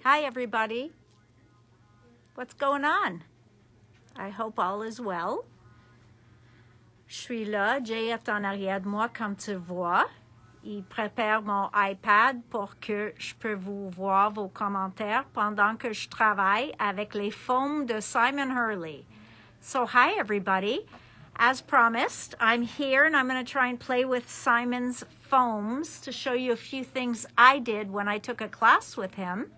Hi, everybody. What's going on? I hope all is well. Je suis là. Jay est en arrière de moi, comme tu vois. Il prépare mon iPad pour que je peux vous voir vos commentaires pendant que je travaille avec les foams de Simon Hurley. So, hi, everybody. As promised, I'm here and I'm going to try and play with Simon's foams to show you a few things I did when I took a class with him.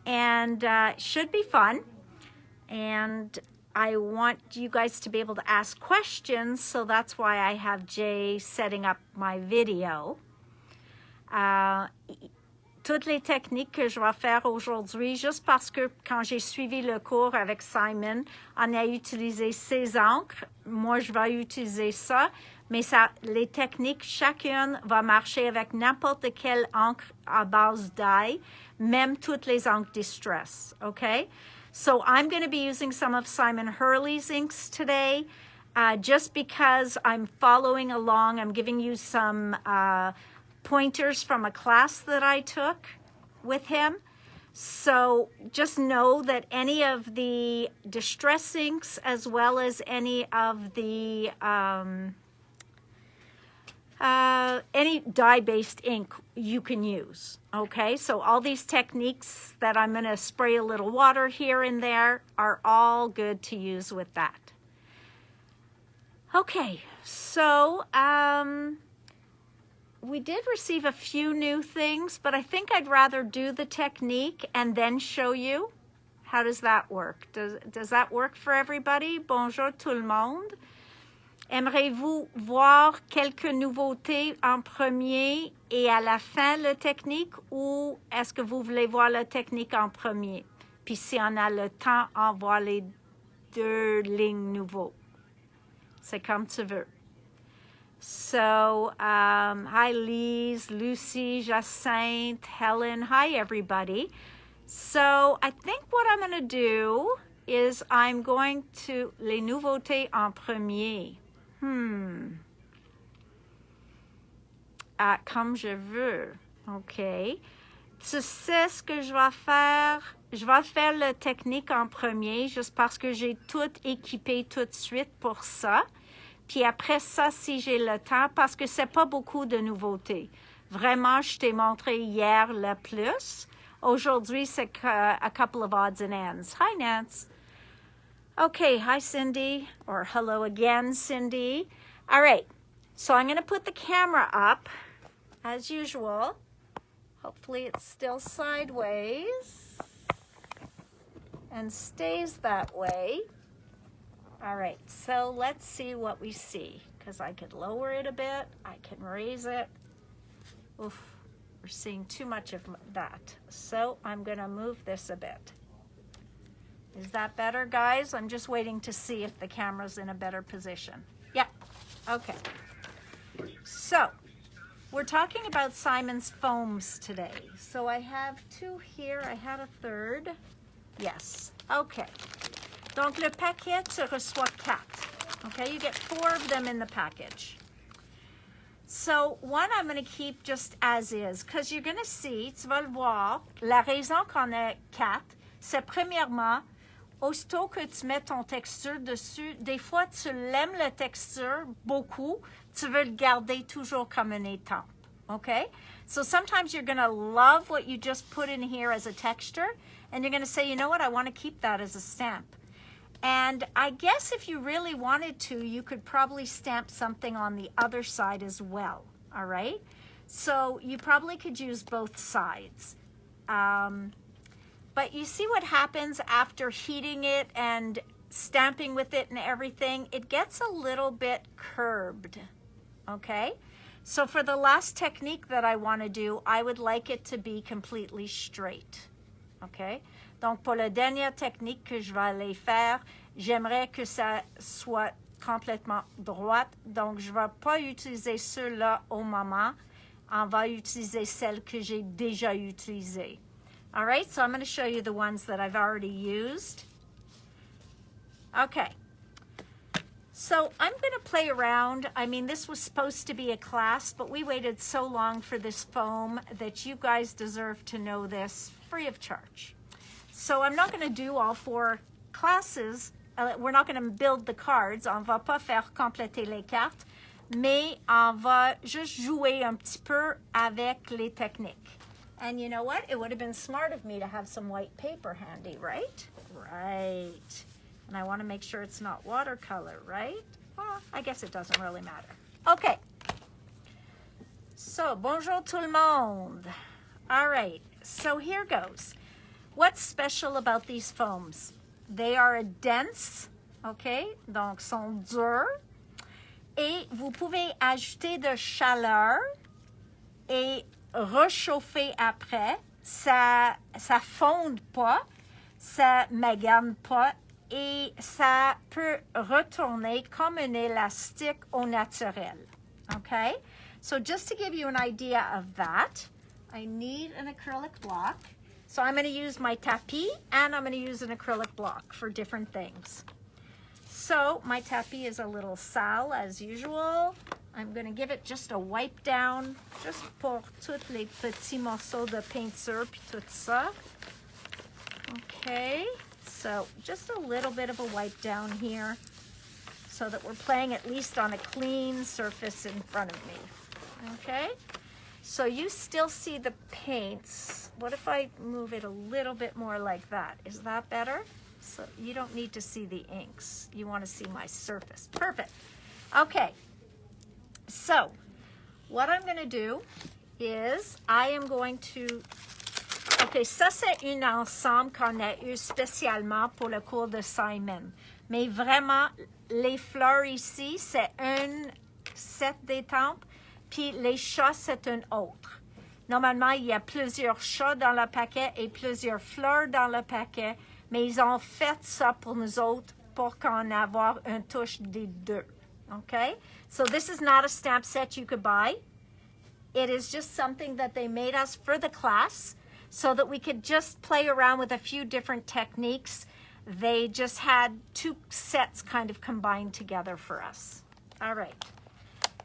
And it should be fun. And I want you guys to be able to ask questions, so that's why I have Jay setting up my video. Toutes les techniques que je vais faire aujourd'hui, juste parce que quand j'ai suivi le cours avec Simon, on a utilisé ces encres. Moi, je vais utiliser ça, mais les techniques, chacune va marcher avec n'importe quelle encre à base d'ail, même toutes les encres Distress, okay? So I'm going to be using some of Simon Hurley's inks today, just because I'm following along. I'm giving you some pointers from a class that I took with him. So just know that any of the Distress inks, as well as any of the any dye-based ink you can use, okay? So all these techniques that I'm going to spray a little water here and there are all good to use with that. Okay, so we did receive a few new things, but I think I'd rather do the technique and then show you. How does that work? Does that work for everybody? Bonjour tout le monde. Aimeriez-vous voir quelques nouveautés en premier et à la fin la technique, ou est-ce que vous voulez voir la technique en premier? Puis si on a le temps, on voit les deux lignes nouveaux. C'est comme tu veux. So, hi Lise, Lucy, Jacinthe, Helen, hi everybody. So, I think what I'm going to do is I'm going to les nouveautés en premier. Comme je veux. OK. Tu sais ce que je vais faire? Je vais faire la technique en premier, juste parce que j'ai tout équipé tout de suite pour ça. Puis après ça, si j'ai le temps, parce que c'est pas beaucoup de nouveautés. Vraiment, je t'ai montré hier le plus. Aujourd'hui, c'est a couple of odds and ends. Hi, Nance. Okay, hi, Cindy. Or hello again, Cindy. All right, so I'm going to put the camera up, as usual. Hopefully it's still sideways and stays that way. All right, so let's see what we see, because I could lower it a bit, I can raise it. Oof, we're seeing too much of that. So I'm going to move this a bit. Is that better, guys? I'm just waiting to see if the camera's in a better position. Yeah, okay. So we're talking about Simon's foams today. So I have two here. I had a third. Yes, okay. Donc, le paquet, tu reçois 4. Okay, you get 4 of them in the package. So, one I'm going to keep just as is, because you're going to see, tu vas le voir, la raison qu'on a 4, c'est premièrement, aussitôt que tu mets ton texture dessus, des fois, tu l'aimes la texture beaucoup, tu veux le garder toujours comme une étampe. Okay? So, sometimes you're going to love what you just put in here as a texture, and you're going to say, you know what, I want to keep that as a stamp. And I guess if you really wanted to, you could probably stamp something on the other side as well, all right? So you probably could use both sides. But you see what happens after heating it and stamping with it and everything? It gets a little bit curbed, okay? So for the last technique that I want to do, I would like it to be completely straight, okay? Donc, pour la dernière technique que je vais aller faire, j'aimerais que ça soit complètement droite. Donc, je ne vais pas utiliser ceux-là au moment. On va utiliser celles que j'ai déjà utilisées. All right, so I'm going to show you the ones that I've already used. Okay. So I'm going to play around. I mean, this was supposed to be a class, but we waited so long for this foam that you guys deserve to know this free of charge. So I'm not going to do all 4 classes. We're not going to build the cards. On va pas faire compléter les cartes, mais on va juste jouer un petit peu avec les techniques. And you know what? It would have been smart of me to have some white paper handy, right? Right. And I want to make sure it's not watercolor, right? Well, I guess it doesn't really matter. Okay. So, bonjour tout le monde. All right. So here goes. What's special about these foams? They are dense, okay? Donc, sont durs. Et vous pouvez ajouter de chaleur et réchauffer après. Ça fonde pas, ça magane pas et ça peut retourner comme un élastique au naturel, okay? So just to give you an idea of that, I need an acrylic block. So I'm going to use my tapis and I'm going to use an acrylic block for different things. So my tapis is a little sale as usual. I'm going to give it just a wipe down, just pour tous les petits morceaux de peinture puis tout ça. Okay, so just a little bit of a wipe down here so that we're playing at least on a clean surface in front of me. Okay, so you still see the paints. What if I move it a little bit more like that? Is that better? So you don't need to see the inks. You want to see my surface. Perfect. Okay, so what I'm going to do is I am going to... OK, ça c'est un ensemble qu'on a eu spécialement pour le cours de Simon. Mais vraiment, les fleurs ici, c'est un set d'étampes. Puis les chats, c'est un autre. Normalement, il y a plusieurs chats dans le paquet et plusieurs fleurs dans le paquet, mais ils ont fait ça pour nous autres pour qu'on avoir une touche des deux. Okay? So this is not a stamp set you could buy. It is just something that they made us for the class so that we could just play around with a few different techniques. They just had 2 sets kind of combined together for us. All right.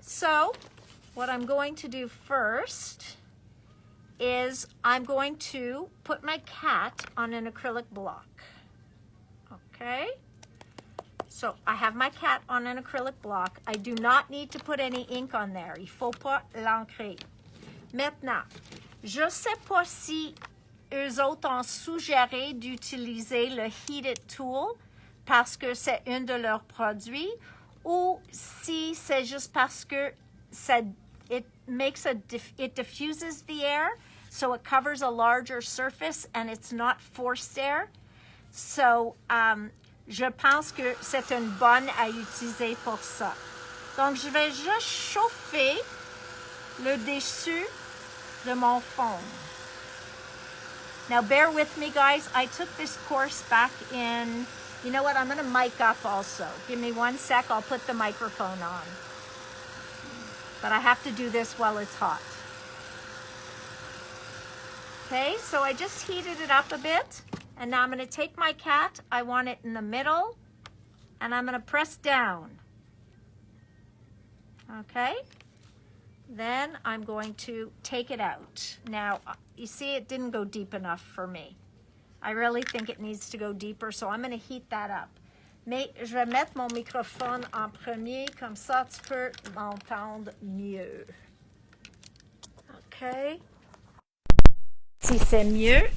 So what I'm going to do first is I'm going to put my cat on an acrylic block. Okay? So I have my cat on an acrylic block. I do not need to put any ink on there. Il faut pas l'encrer. Maintenant, je sais pas si eux autres ont suggéré d'utiliser le Heated Tool parce que c'est un de leurs produits ou si c'est juste parce que it diffuses the air, so it covers a larger surface and it's not forced air. So, je pense que c'est une bonne à utiliser pour ça. Donc, je vais juste chauffer le dessus de mon foam. Now, bear with me, guys. I took this course back in... You know what? I'm going to mic up also. Give me 1 sec. I'll put the microphone on. But I have to do this while it's hot. Okay, so I just heated it up a bit. And now I'm going to take my cat. I want it in the middle. And I'm going to press down. Okay. Then I'm going to take it out. Now, you see it didn't go deep enough for me. I really think it needs to go deeper, so I'm going to heat that up. Mais je vais mettre mon microphone en premier, comme ça tu peux m'entendre mieux. OK? Si c'est mieux.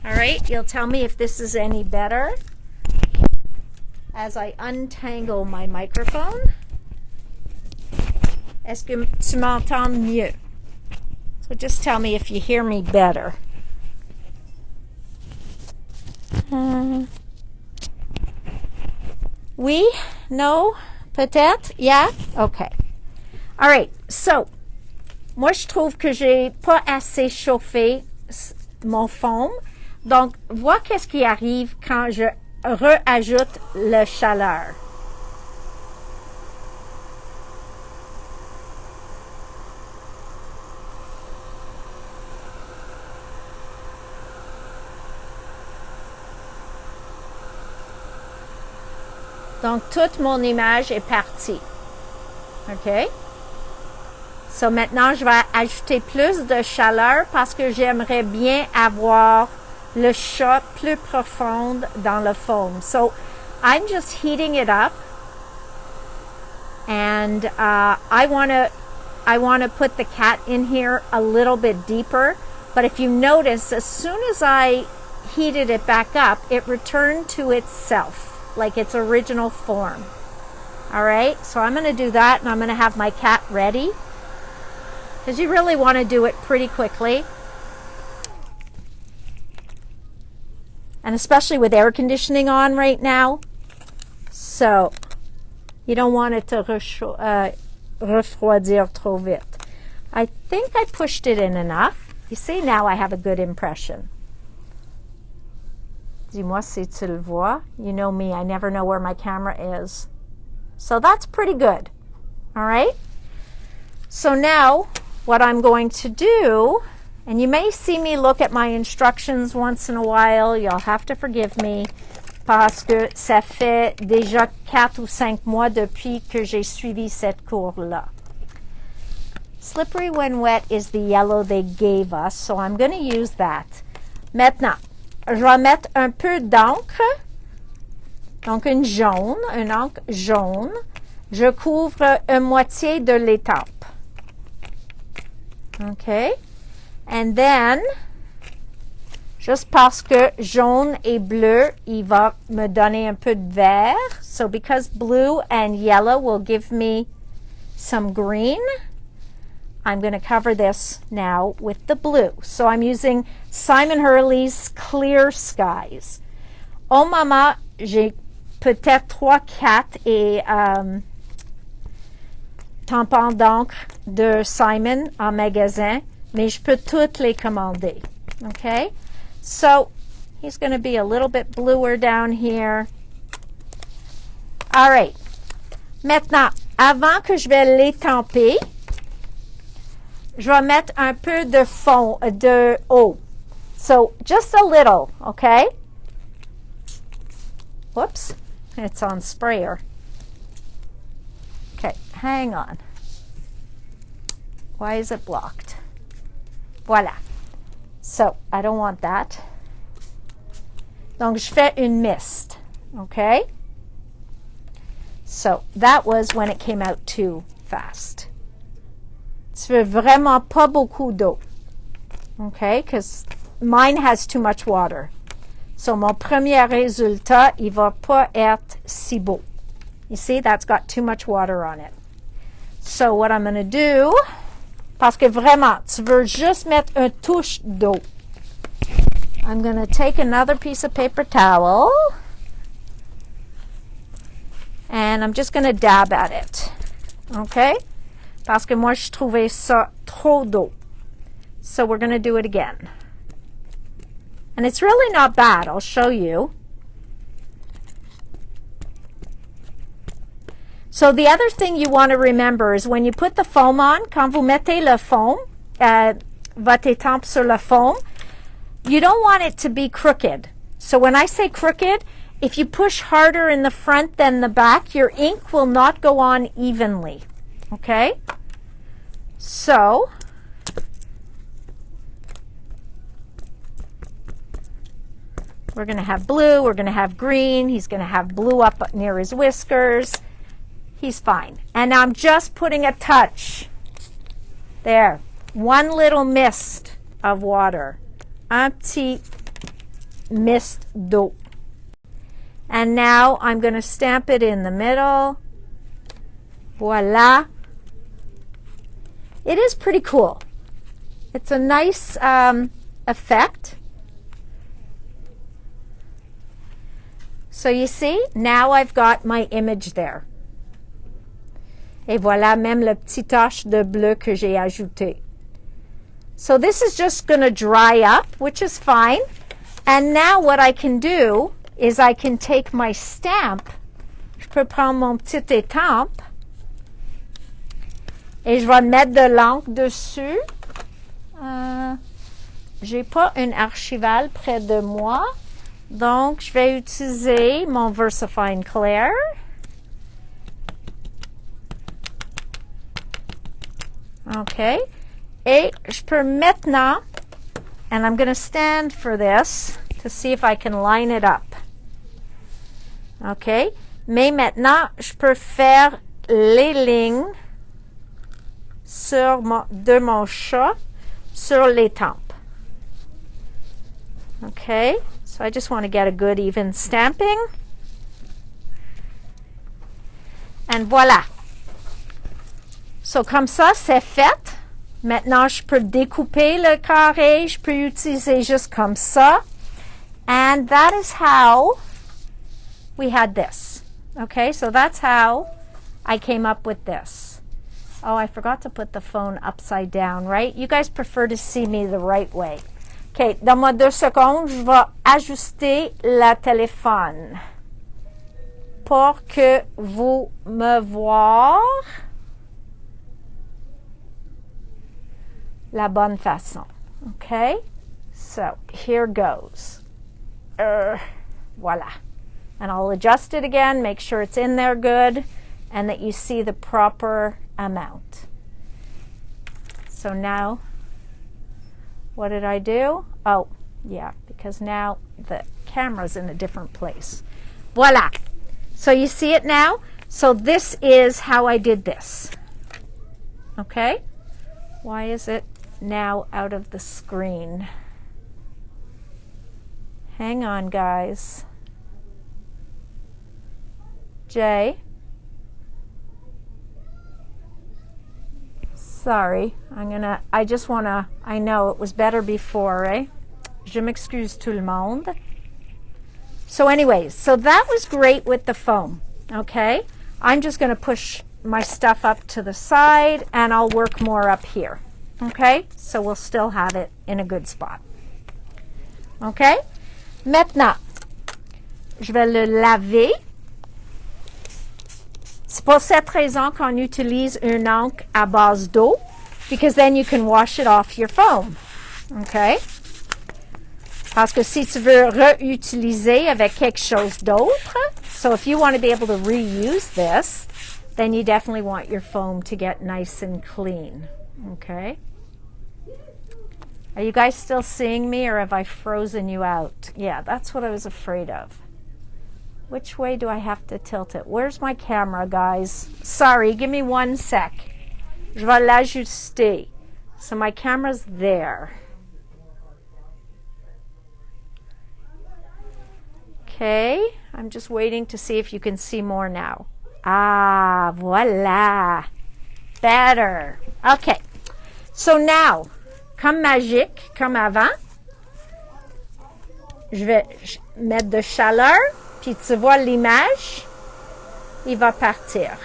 All right, you'll tell me if this is any better as I untangle my microphone. Est-ce que tu m'entends mieux? So just tell me if you hear me better. Oui? No? Peut-être? Yeah? Okay. All right. So, moi, je trouve que j'ai pas assez chauffé mon foam. Donc, vois qu'est-ce qui arrive quand je rajoute la chaleur. Donc, toute mon image est partie. OK? So maintenant, je vais ajouter plus de chaleur parce que j'aimerais bien avoir le chat plus profond dans le foam. So I'm just heating it up, and I want to put the cat in here a little bit deeper. But if you notice, as soon as I heated it back up, it returned to itself, like its original form. All right, so I'm going to do that, and I'm going to have my cat ready, because you really want to do it pretty quickly. And especially with air conditioning on right now, so you don't want it to refroidir trop vite. I think I pushed it in enough. You see, now I have a good impression. Dis-moi si tu le vois. You know me, I never know where my camera is. So that's pretty good. All right? So now what I'm going to do, and you may see me look at my instructions once in a while. You'll have to forgive me parce que ça fait déjà 4 ou 5 mois depuis que j'ai suivi cette cours-là. Slippery when wet is the yellow they gave us, so I'm going to use that. Maintenant, je vais mettre un peu d'encre, donc une encre jaune. Je couvre une moitié de l'étampe. Okay? And then, juste parce que jaune et bleu, il va me donner un peu de vert. So because blue and yellow will give me some green, I'm going to cover this now with the blue. So I'm using Simon Hurley's Clear Skies. Au moment, j'ai peut-être 3-4 et tampons d'encre de Simon en magasin, mais je peux toutes les commander. Okay? So he's going to be a little bit bluer down here. All right. Maintenant, avant que je vais l'étamper, je vais mettre un peu de fond, de eau. So just a little, okay? Whoops, it's on sprayer. Okay, hang on. Why is it blocked? Voilà. So I don't want that. Donc je fais une mist, okay? So that was when it came out too fast. Tu veux vraiment pas beaucoup d'eau, okay? Because mine has too much water. So mon premier résultat, il va pas être si beau. You see, that's got too much water on it. So what I'm going to do, parce que vraiment, tu veux juste mettre une touche d'eau. I'm going to take another piece of paper towel, and I'm just going to dab at it, okay? Parce que moi, je trouvais ça trop d'eau. So we're going to do it again. And it's really not bad. I'll show you. So the other thing you want to remember is when you put the foam on, quand vous mettez le foam, votre étampe sur le foam, you don't want it to be crooked. So when I say crooked, if you push harder in the front than the back, your ink will not go on evenly. Okay? So, we're going to have blue, we're going to have green, he's going to have blue up near his whiskers. He's fine. And now I'm just putting a touch. There. One little mist of water. Un petit mist d'eau. And now I'm going to stamp it in the middle. Voila. It is pretty cool. It's a nice effect. So you see, now I've got my image there. Et voilà même le petit tache de bleu que j'ai ajouté. So this is just going to dry up, which is fine. And now what I can do is I can take my stamp. Je peux prendre mon petit étampe. Et je vais mettre de l'encre dessus. J'ai pas une archivale près de moi. Donc, je vais utiliser mon VersaFine Clair. OK? Et je peux maintenant, and I'm going to stand for this to see if I can line it up. OK? Mais maintenant, je peux faire les lignes de mon chat sur les tempes. OK? So I just want to get a good even stamping. And voilà. So comme ça, c'est fait. Maintenant, je peux découper le carré. Je peux utiliser juste comme ça. And that is how we had this. Okay, so that's how I came up with this. Oh, I forgot to put the phone upside down, right? You guys prefer to see me the right way. OK, donne-moi 2 secondes. Je vais ajuster le téléphone pour que vous me voyez la bonne façon. OK? So, here goes. Voila. And I'll adjust it again, make sure it's in there good, and that you see the proper amount. So now, what did I do? Oh, yeah, because now the camera's in a different place. Voila. So you see it now? So this is how I did this. Okay? Why is it now out of the screen? Hang on, guys. Jay? Sorry, I just wanna, I know it was better before, eh? Je m'excuse tout le monde. So anyways, so that was great with the foam, okay? I'm just gonna push my stuff up to the side and I'll work more up here, okay? So we'll still have it in a good spot. Okay? Maintenant, je vais le laver. C'est pour cette raison qu'on utilise une encre à base d'eau, because then you can wash it off your foam. Okay? Parce que si tu veux réutiliser avec quelque chose d'autre, so if you want to be able to reuse this, then you definitely want your foam to get nice and clean. Okay? Are you guys still seeing me, or have I frozen you out? Yeah, that's what I was afraid of. Which way do I have to tilt it? Where's my camera, guys? Sorry, give me 1 sec. Je vais l'ajuster. So my camera's there. Okay, I'm just waiting to see if you can see more now. Ah, voila. Better. Okay, so now, comme magique, comme avant, je vais mettre de chaleur. Puis tu vois l'image, il va partir.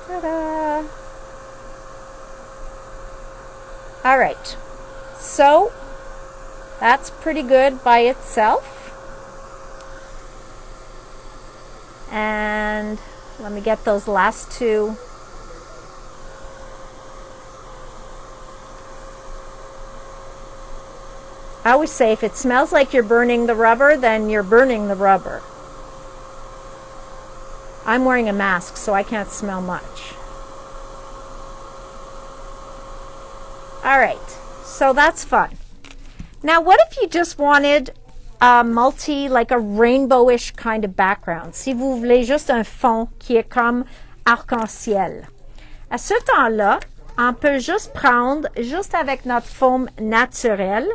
Ta-da! All right, so that's pretty good by itself. And let me get those last 2. I always say if it smells like you're burning the rubber, then you're burning the rubber. I'm wearing a mask, so I can't smell much. All right, so that's fun. Now, what if you just wanted a like a rainbowish kind of background? Si vous voulez juste un fond qui est comme arc-en-ciel. À ce temps-là, on peut juste prendre, juste avec notre foam naturelle,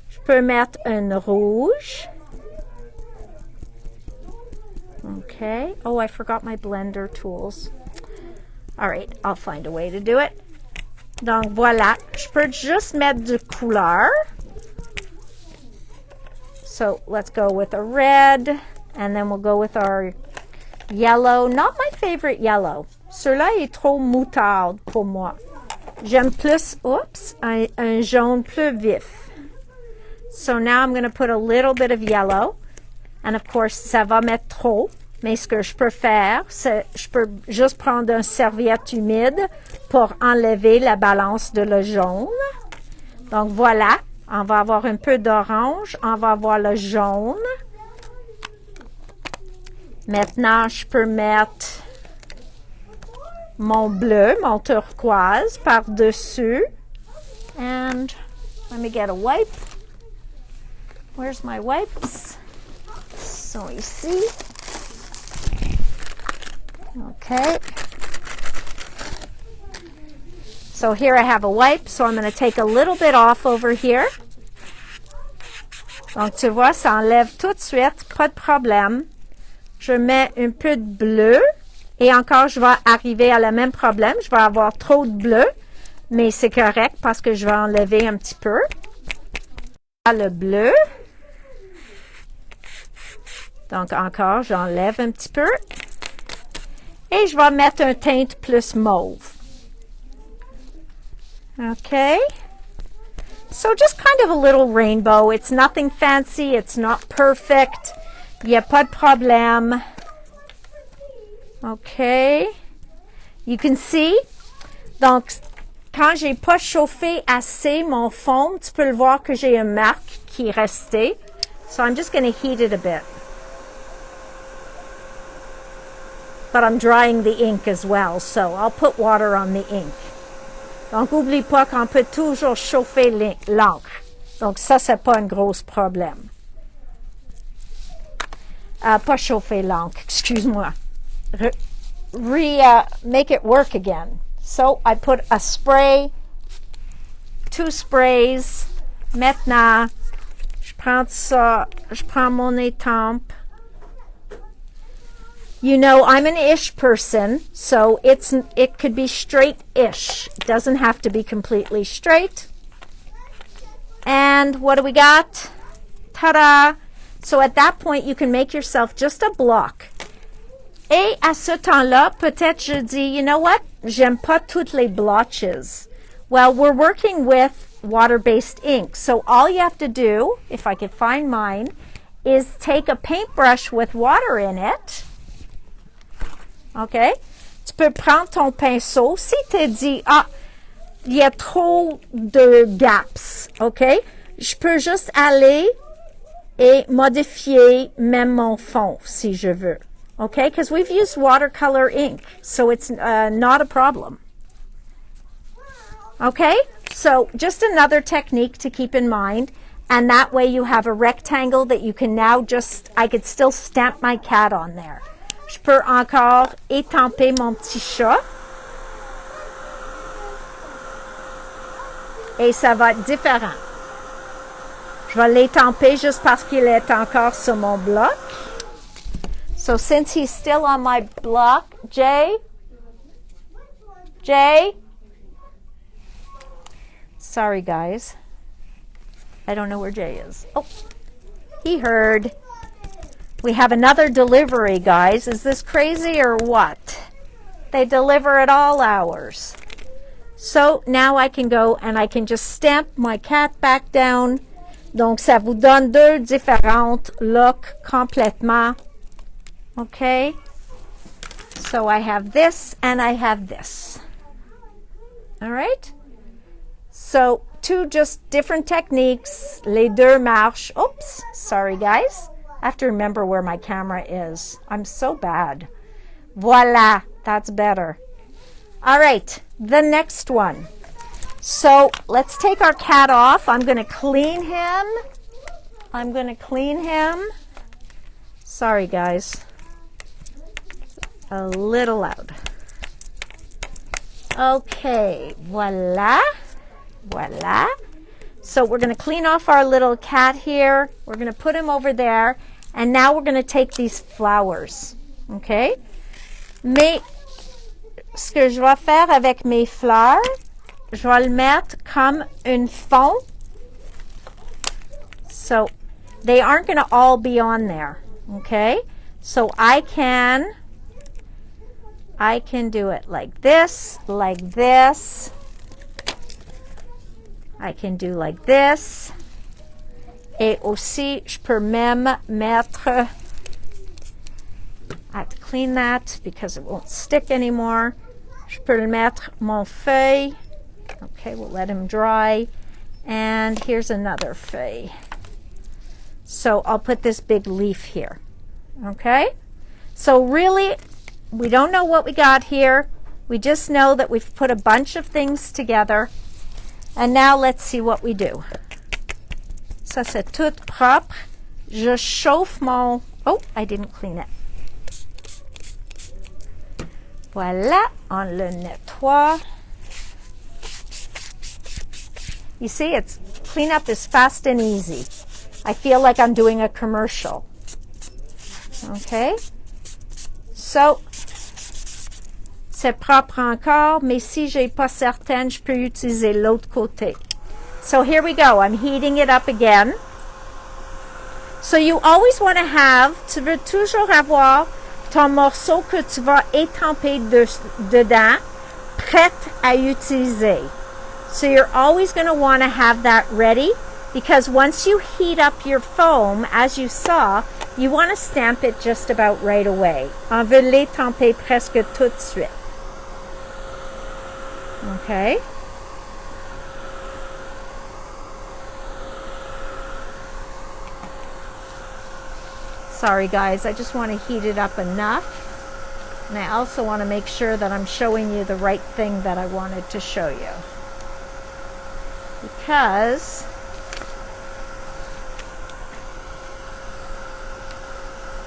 je peux mettre un rouge. Okay. Oh, I forgot my blender tools. All right, I'll find a way to do it. Donc, voilà. Je peux juste mettre de couleur. So let's go with a red, and then we'll go with our yellow. Not my favorite yellow. Celui-là est trop moutarde pour moi. J'aime plus, un jaune plus vif. So now I'm going to put a little bit of yellow. And of course, ça va mettre trop. Mais ce que je peux faire, c'est je peux juste prendre une serviette humide pour enlever la balance de le jaune. Donc voilà, on va avoir un peu d'orange, on va avoir le jaune. Maintenant, je peux mettre mon bleu, mon turquoise par-dessus. And let me get a wipe. Where's my wipes? So ici. Okay. So here I have a wipe, so I'm going to take a little bit off over here. Donc tu vois, ça enlève tout de suite, pas de problème. Je mets un peu de bleu et encore je vais arriver à le même problème. Je vais avoir trop de bleu, mais c'est correct parce que je vais enlever un petit peu. Le bleu. Donc encore, j'enlève un petit peu. Et je vais mettre un teinte plus mauve. Okay. So just kind of a little rainbow. It's nothing fancy. It's not perfect. Il n'y a pas de problème. Okay. You can see. Donc, quand j'ai pas chauffé assez mon fond, tu peux le voir que j'ai une marque qui est restée. So I'm just going to heat it a bit. But I'm drying the ink as well, so I'll put water on the ink. Donc, n'oublie pas qu'on peut toujours chauffer l'encre. Donc, ça, c'est pas un gros problème. Pas chauffer l'encre, excuse-moi. Make it work again. So, I put a spray, 2 sprays. Maintenant, je prends ça, je prends mon étampe. You know, I'm an ish person, so it could be straight-ish. It doesn't have to be completely straight. And what do we got? Ta-da! So at that point, you can make yourself just a block. Et à ce temps-là, peut-être je dis, you know what? J'aime pas toutes les blotches. Well, we're working with water-based ink. So all you have to do, if I could find mine, is take a paintbrush with water in it. OK? Tu peux prendre ton pinceau. Si tu dis, il y a trop de gaps, OK? Je peux juste aller et modifier même mon fond si je veux. OK? Because we've used watercolor ink, so it's not a problem. OK? So just another technique to keep in mind. And that way you have a rectangle that you can now I could still stamp my cat on there. Je peux encore étamper mon petit chat. Et ça va être différent. Je vais l'étamper juste parce qu'il est encore sur mon bloc. So since he's still on my block, Jay? Sorry, guys. I don't know where Jay is. Oh, he heard. We have another delivery, guys. Is this crazy or what? They deliver at all hours. So now I can go and I can just stamp my cat back down. Donc, ça vous donne 2 différentes looks complètement. Okay? So I have this and I have this. All right? So 2 just different techniques. Les deux marchent. Oops, sorry guys. I have to remember where my camera is. I'm so bad. Voila, that's better. All right, the next one. So let's take our cat off. I'm going to clean him. Sorry guys. A little loud. Okay, voila. Voila. So we're going to clean off our little cat here. We're going to put him over there. And now we're going to take these flowers. Okay? Mais ce que je vais faire avec mes fleurs, je vais le mettre comme un fond. So they aren't going to all be on there. Okay? So I can do it like this, like this. I can do like this. Et aussi, je peux même mettre I have to clean that because it won't stick anymore. Je peux le mettre mon feuille. Okay, we'll let him dry. And here's another feuille. So I'll put this big leaf here. Okay? So really, we don't know what we got here. We just know that we've put a bunch of things together. And now let's see what we do. Ça, c'est tout propre. Je chauffe mon... Oh, I didn't clean it. Voilà, on le nettoie. You see, it's cleanup is fast and easy. I feel like I'm doing a commercial. Okay? So, c'est propre encore, mais si j'ai pas certaine, je peux utiliser l'autre côté. So here we go. I'm heating it up again. So you always want to have, tu veux toujours avoir ton morceau que tu vas étamper dedans, prête à utiliser. So you're always going to want to have that ready, because once you heat up your foam, as you saw, you want to stamp it just about right away. On veut l'étamper presque tout de suite. Okay? Sorry guys, I just want to heat it up enough. And I also want to make sure that I'm showing you the right thing that I wanted to show you. Because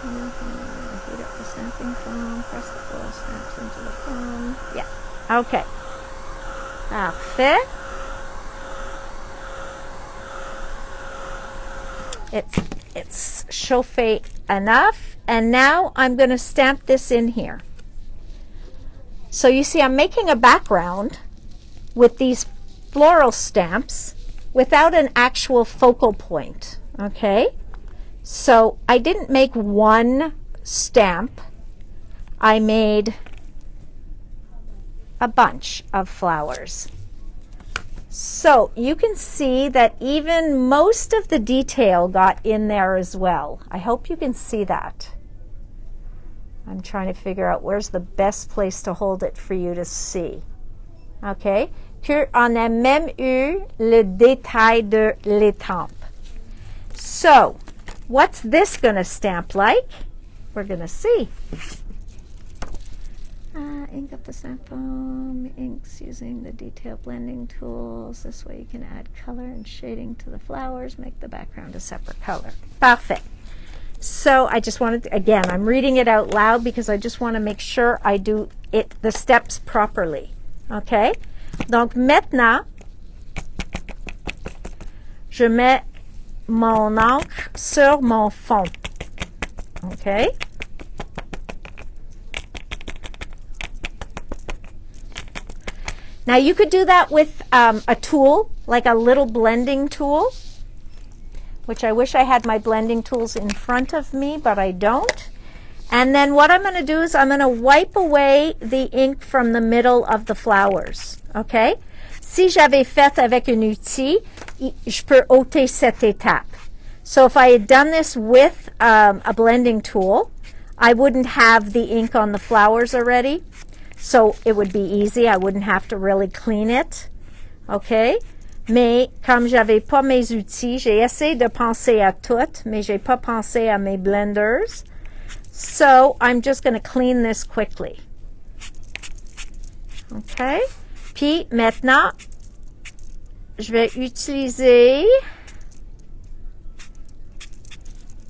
heat up the stamping foam, press the foil stamps into the foam. Yeah, okay. Parfait. It's chauffé enough, and now I'm going to stamp this in here. So you see I'm making a background with these floral stamps without an actual focal point, okay? So I didn't make one stamp, I made a bunch of flowers. So you can see that even most of the detail got in there as well. I hope you can see that. I'm trying to figure out where's the best place to hold it for you to see. Okay? On a même eu le détail de l'étampe. So, what's this going to stamp like? We're going to see. Ink up the stamp foam, inks using the detail blending tools. This way you can add color and shading to the flowers, make the background a separate color. Parfait. So I just wanted to, again, I'm reading it out loud because I just want to make sure I do the steps properly. Okay? Donc maintenant, je mets mon encre sur mon fond. Okay? Now you could do that with a tool, like a little blending tool, which I wish I had my blending tools in front of me, but I don't. And then what I'm going to do is I'm going to wipe away the ink from the middle of the flowers, okay? Si j'avais fait avec un outil, je peux ôter cette étape. So if I had done this with a blending tool, I wouldn't have the ink on the flowers already. So it would be easy. I wouldn't have to really clean it. Okay? Mais comme j'avais pas mes outils, j'ai essayé de penser à tout, mais j'ai pas pensé à mes blenders. So I'm just going to clean this quickly. Okay? Puis maintenant, je vais utiliser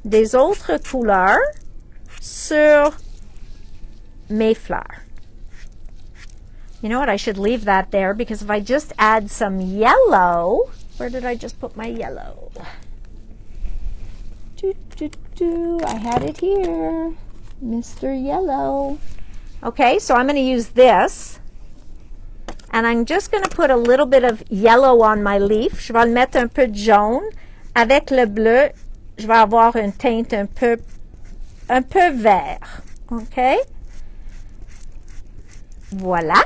des autres couleurs sur mes fleurs. You know what? I should leave that there because if I just add some yellow, where did I just put my yellow? I had it here. Mr. Yellow. Okay, so I'm going to use this. And I'm just going to put a little bit of yellow on my leaf. Je vais le mettre un peu de jaune. Avec le bleu, je vais avoir une teinte un peu vert. Okay? Voilà.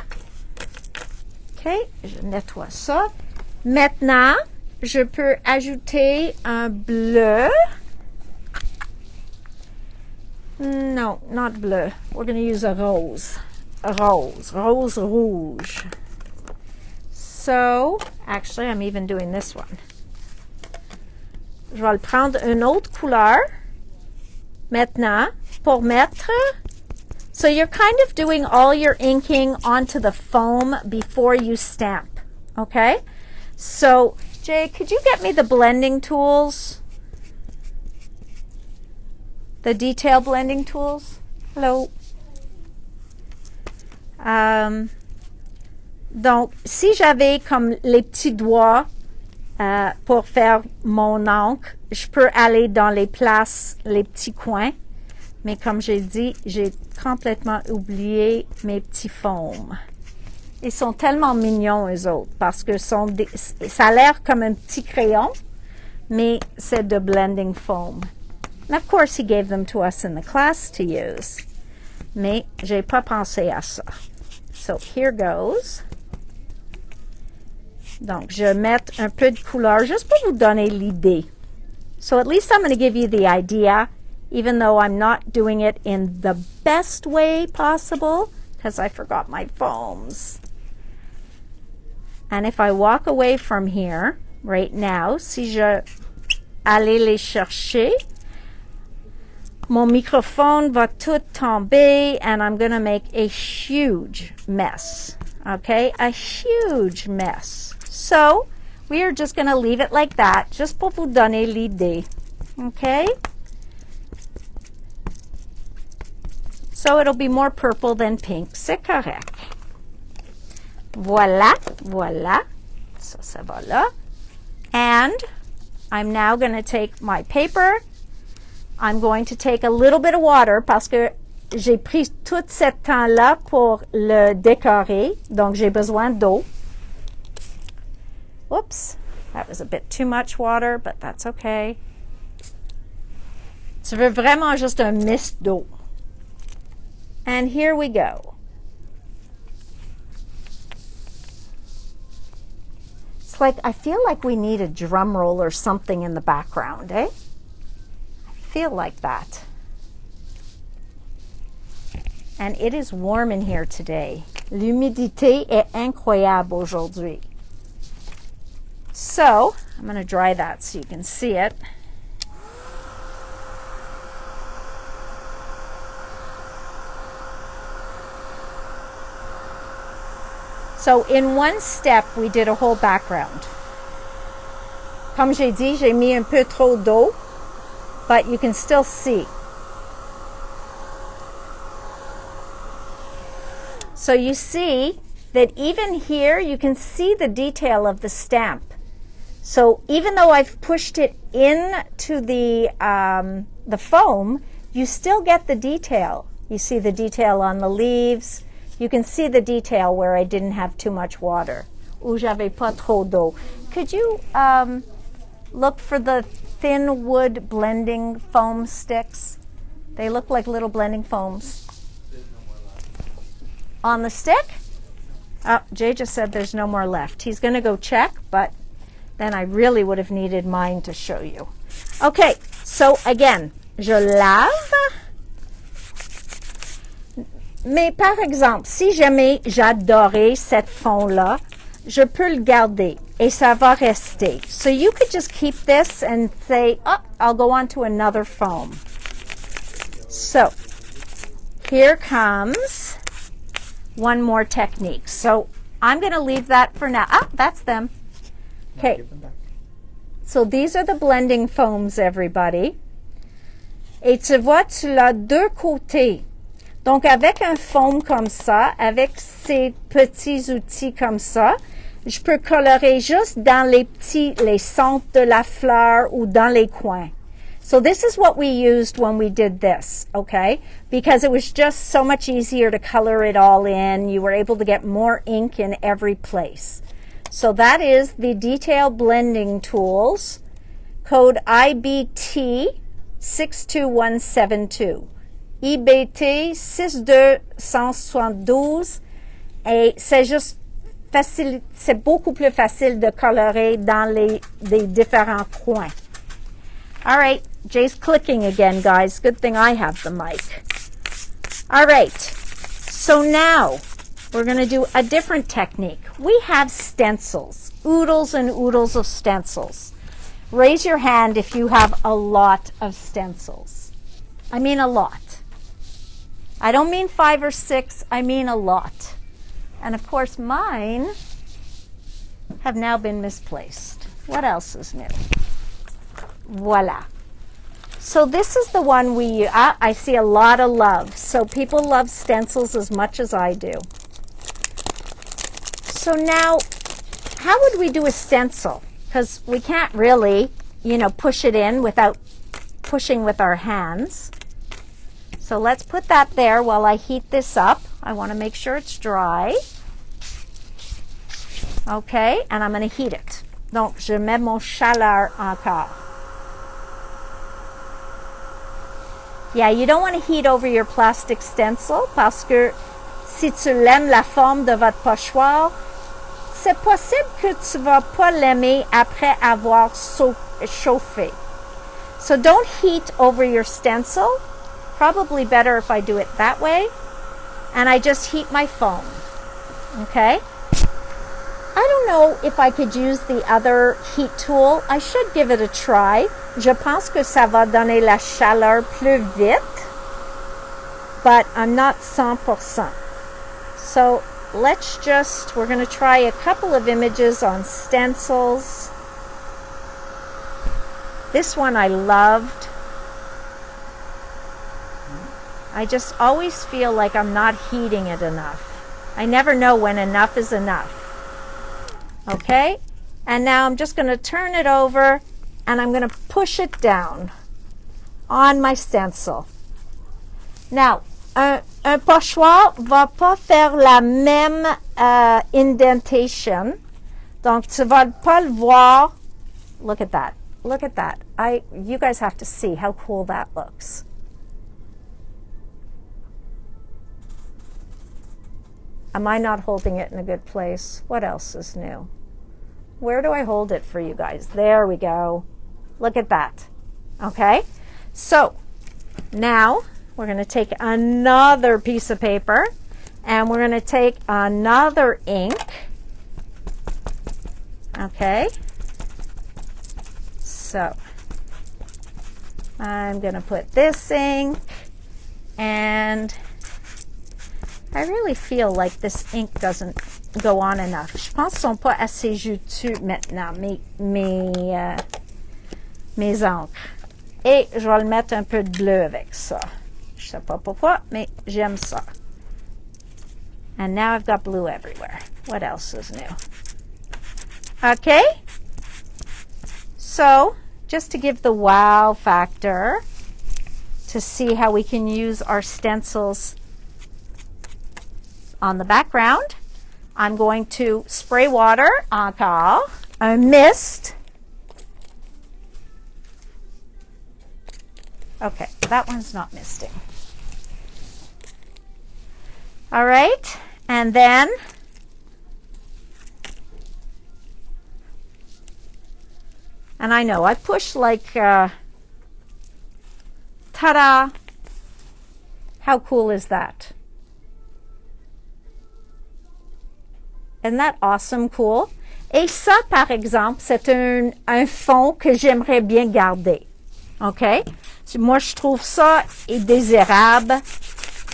OK, je nettoie ça. Maintenant, je peux ajouter un bleu. No, not bleu. We're going to use a rose. A rose. Rose rouge. So, actually, I'm even doing this one. Je vais le prendre une autre couleur maintenant pour mettre. So you're kind of doing all your inking onto the foam before you stamp, okay? So, Jay, could you get me the blending tools? The detail blending tools? Hello? Donc, si j'avais comme les petits doigts pour faire mon encre, je peux aller dans les places, les petits coins. Mais comme j'ai dit, j'ai complètement oublié mes petits faumes. Ils sont tellement mignons, eux autres, parce que ça a l'air comme un petit crayon, mais c'est de blending foam. And of course, he gave them to us in the class to use. Mais j'ai pas pensé à ça. So, here goes. Donc, je vais mettre un peu de couleur juste pour vous donner l'idée. So, at least I'm going to give you the idea, even though I'm not doing it in the best way possible, because I forgot my foams. And if I walk away from here, right now, si je allais les chercher, mon microphone va tout tomber, and I'm going to make a huge mess, okay? A huge mess. So, we are just going to leave it like that, just pour vous donner l'idée, okay? So, it'll be more purple than pink. C'est correct. Voilà, voilà. Ça va là. And I'm now going to take my paper. I'm going to take a little bit of water parce que j'ai pris tout ce temps-là pour le décorer. Donc, j'ai besoin d'eau. Whoops, that was a bit too much water, but that's okay. Tu veux vraiment juste un mist d'eau. And here we go. It's like, I feel like we need a drum roll or something in the background, eh? I feel like that. And it is warm in here today. L'humidité est incroyable aujourd'hui. So, I'm going to dry that so you can see it. So, in one step, we did a whole background. Comme j'ai dit, j'ai mis un peu trop d'eau, but you can still see. So you see that even here, you can see the detail of the stamp. So even though I've pushed it into the foam, you still get the detail. You see the detail on the leaves. You can see the detail where I didn't have too much water. Où j'avais pas trop d'eau. Could you look for the thin wood blending foam sticks? They look like little blending foams. On the stick? Oh, Jay just said there's no more left. He's going to go check, but then I really would have needed mine to show you. Okay, so again, je lave. Mais par exemple, si jamais j'adorais cette fond-là, je peux le garder et ça va rester. So you could just keep this and say, oh, I'll go on to another foam. So here comes one more technique. So I'm going to leave that for now. Ah, that's them. Okay. So these are the blending foams, everybody. Et tu vois, tu l'as deux côtés. Donc, avec un foam comme ça, avec ces petits outils comme ça, je peux colorer juste dans les centres de la fleur ou dans les coins. So this is what we used when we did this, okay? Because it was just so much easier to color it all in. You were able to get more ink in every place. So that is the Detail Blending Tools, code IBT 62172. IBT 62172. Et c'est juste facile, c'est beaucoup plus facile de colorer dans les différents coins. All right, Jay's clicking again, guys. Good thing I have the mic. All right, so now we're going to do a different technique. We have stencils, oodles and oodles of stencils. Raise your hand if you have a lot of stencils. I mean a lot. I don't mean 5 or 6, I mean a lot. And of course mine have now been misplaced. What else is new? Voila. So this is the one I see a lot of love. So people love stencils as much as I do. So now, how would we do a stencil? Because we can't really, push it in without pushing with our hands. So let's put that there while I heat this up. I want to make sure it's dry. Okay, and I'm going to heat it. Donc, je mets mon chaleur encore. Yeah, you don't want to heat over your plastic stencil parce que si tu l'aimes la forme de votre pochoir, c'est possible que tu vas pas l'aimer après avoir chauffé. So don't heat over your stencil. Probably better if I do it that way. And I just heat my foam. Okay? I don't know if I could use the other heat tool. I should give it a try. Je pense que ça va donner la chaleur plus vite. But I'm not 100%. So we're going to try a couple of images on stencils. This one I loved. I just always feel like I'm not heating it enough. I never know when enough is enough. Okay? And now I'm just going to turn it over and I'm going to push it down on my stencil. Now, un pochoir va pas faire la même indentation. Donc, tu vas pas le voir. Look at that. Look at that. You guys have to see how cool that looks. Am I not holding it in a good place? What else is new? Where do I hold it for you guys? There we go. Look at that. Okay? So, now we're going to take another piece of paper and we're going to take another ink. Okay? So, I'm going to put this ink and I really feel like this ink doesn't go on enough. Je pense qu'ils sont pas assez juteux maintenant, mes encres. Et je vais le mettre un peu de bleu avec ça. Je sais pas pourquoi, mais j'aime ça. And now I've got blue everywhere. What else is new? Okay? So, just to give the wow factor, to see how we can use our stencils on the background, I'm going to spray water encore, un mist. Okay, that one's not misting. All right, and then and I know I push like ta-da. How cool is that? Isn't that awesome cool? Et ça, par exemple, c'est un fond que j'aimerais bien garder. OK? Moi, je trouve ça désirable.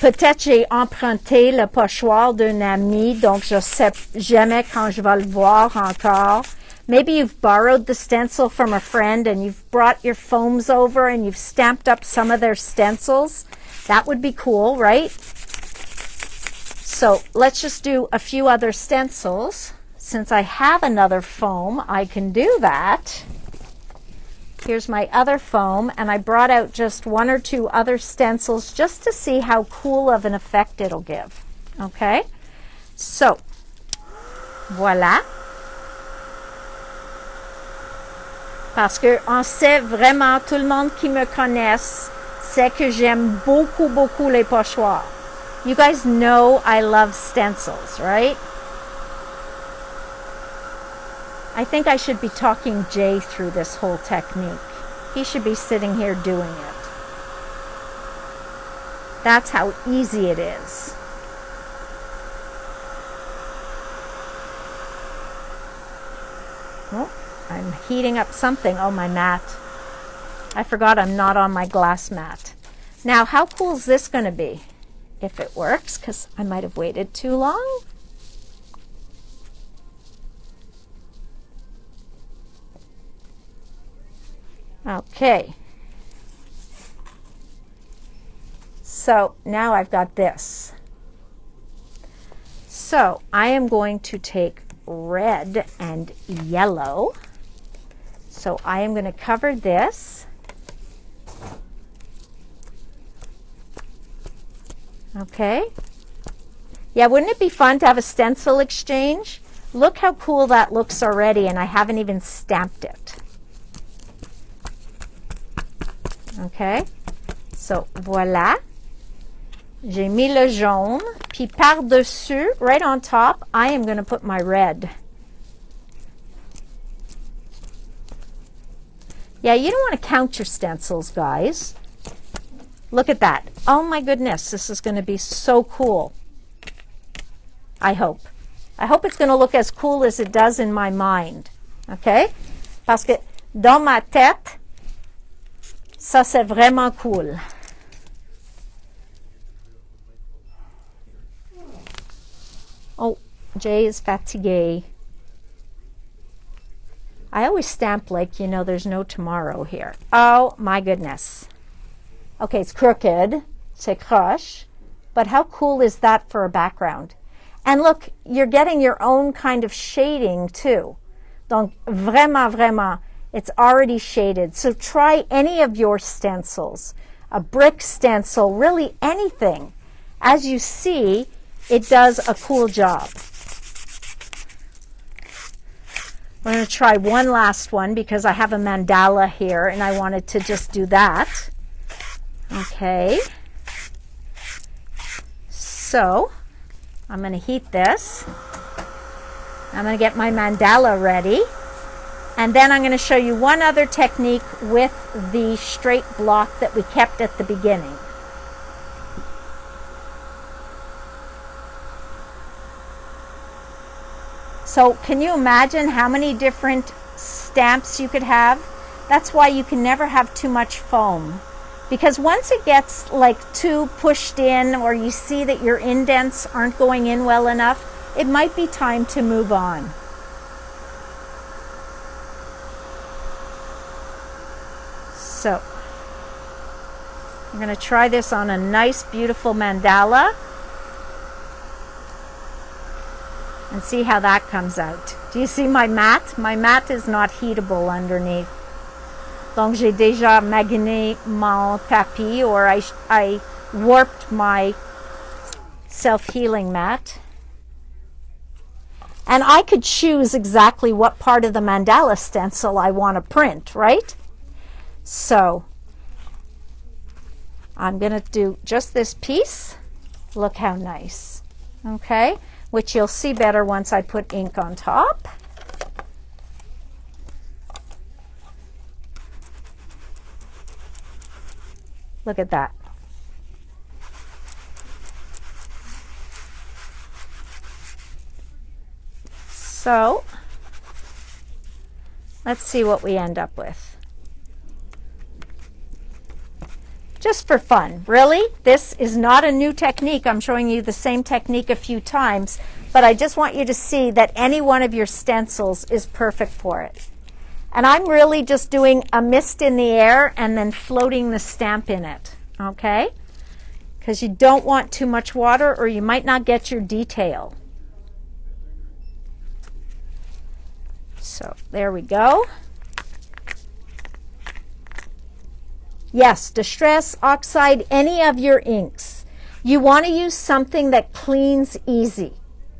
Peut-être j'ai emprunté le pochoir d'un ami, donc je sais jamais quand je vais le voir encore. Maybe you've borrowed the stencil from a friend and you've brought your foams over and you've stamped up some of their stencils. That would be cool, right? So let's just do a few other stencils. Since I have another foam, I can do that. Here's my other foam, and I brought out just 1 or 2 other stencils just to see how cool of an effect it'll give. Okay? So, voilà. Parce que on sait vraiment, tout le monde qui me connaisse sait que j'aime beaucoup, beaucoup les pochoirs. You guys know I love stencils, right? I think I should be talking Jay through this whole technique. He should be sitting here doing it. That's how easy it is. Oh, I'm heating up something. Oh, my mat. I forgot I'm not on my glass mat. Now, how cool is this going to be? If it works, because I might have waited too long. Okay. So now I've got this. So I am going to take red and yellow. So I am going to cover this. Okay. Yeah, wouldn't it be fun to have a stencil exchange? Look how cool that looks already, and I haven't even stamped it. Okay. So, voilà. J'ai mis le jaune, puis par-dessus, right on top, I am going to put my red. Yeah, you don't want to count your stencils, guys. Look at that. Oh my goodness, this is going to be so cool. I hope. I hope it's going to look as cool as it does in my mind. Okay? Parce que dans ma tête, ça c'est vraiment cool. Oh, Jay is fatigué. I always stamp like, you know, there's no tomorrow here. Oh my goodness. Okay, it's crooked, c'est croche, but how cool is that for a background? And look, you're getting your own kind of shading too. Donc, vraiment, vraiment, it's already shaded. So try any of your stencils, a brick stencil, really anything. As you see, it does a cool job. I'm going to try one last one because I have a mandala here and I wanted to just do that. Okay. So, I'm going to heat this. I'm going to get my mandala ready. And then I'm going to show you one other technique with the straight block that we kept at the beginning. So can you imagine how many different stamps you could have? That's why you can never have too much foam. Because once it gets like too pushed in, or you see that your indents aren't going in well enough, it might be time to move on. So I'm going to try this on a nice, beautiful mandala and see how that comes out. Do you see my mat? My mat is not heatable underneath. Donc j'ai déjà magané mon tapis, or I warped my self-healing mat. And I could choose exactly what part of the mandala stencil I want to print, right? So I'm going to do just this piece. Look how nice. Okay? Which you'll see better once I put ink on top. Look at that. So, let's see what we end up with. Just for fun, really? This is not a new technique. I'm showing you the same technique a few times, but I just want you to see that any one of your stencils is perfect for it. And I'm really just doing a mist in the air and then floating the stamp in it, okay? Because you don't want too much water or you might not get your detail. So there we go. Yes, Distress, Oxide, any of your inks. You want to use something that cleans easy.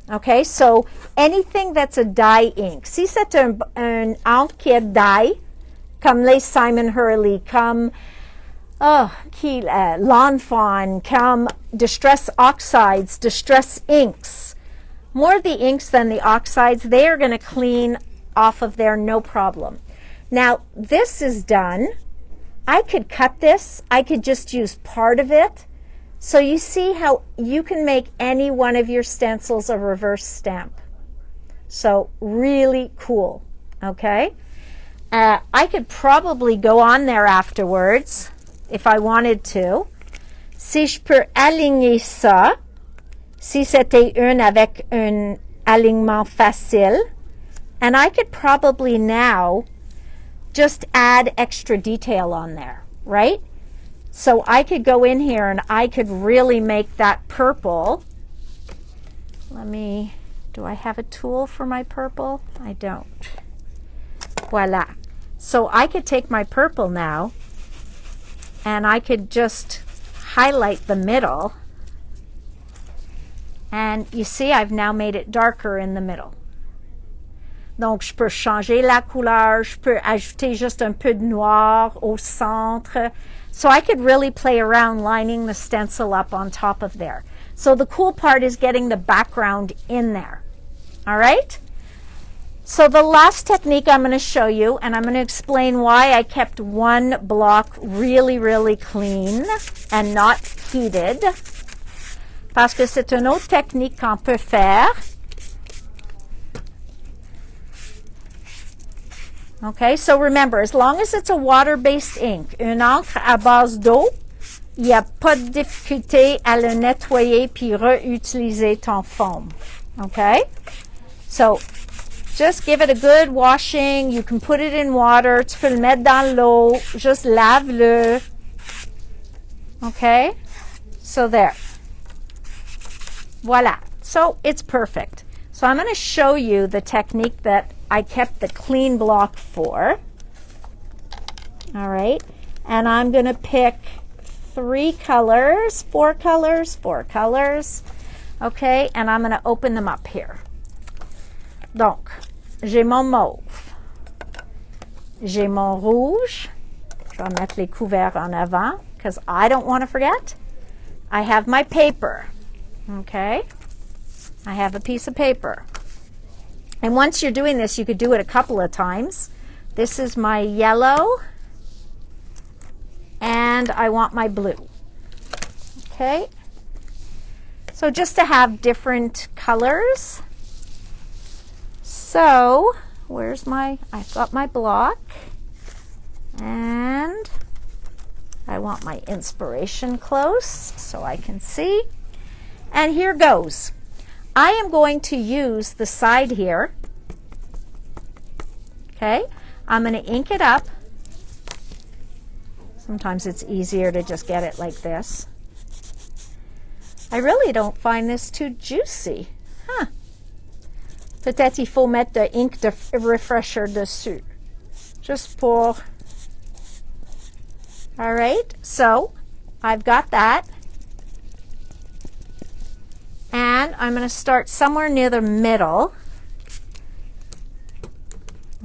Okay, so anything that's a dye ink. Si c'est un encre qui est dye, comme les Simon Hurley, comme Lawn Fawn, comme Distress Oxides, Distress Inks. More the inks than the oxides, they are going to clean off of there no problem. Now, this is done I could cut this. I could just use part of it. So you see how you can make any one of your stencils a reverse stamp. So really cool, okay? I could probably go on there afterwards if I wanted to. Si je peux aligner ça, si c'était une avec un alignement facile, and I could probably now just add extra detail on there, right? So I could go in here and I could really make that purple. Do I have a tool for my purple? I don't. Voila. So I could take my purple now and I could just highlight the middle. And you see, I've now made it darker in the middle. Donc, je peux changer la couleur, je peux ajouter juste un peu de noir au centre. So I could really play around lining the stencil up on top of there. So the cool part is getting the background in there. All right? So the last technique I'm going to show you, and I'm going to explain why I kept one block really, really clean and not heated. Parce que c'est une autre technique qu'on peut faire. Okay, so remember, as long as it's a water-based ink, une encre à base d'eau, il n'y a pas de difficulté à le nettoyer puis réutiliser ton foam. Okay? So, just give it a good washing. You can put it in water. Tu peux le mettre dans l'eau. Just lave-le. Okay? So there. Voila. So, it's perfect. So, I'm going to show you the technique that I kept the clean block for. All right. And I'm going to pick 4 colors. Okay. And I'm going to open them up here. Donc, j'ai mon mauve. J'ai mon rouge. Je vais mettre les couverts en avant because I don't want to forget. I have my paper. Okay. I have a piece of paper. And once you're doing this, you could do it a couple of times. This is my yellow, and I want my blue. Okay? So just to have different colors. So, I've got my block, and I want my inspiration close so I can see. And here goes. I am going to use the side here. Okay, I'm going to ink it up. Sometimes it's easier to just get it like this. I really don't find this too juicy. Huh. Peut-être il faut mettre de ink de refresher dessus. Just pour. All right, so I've got that. And I'm going to start somewhere near the middle.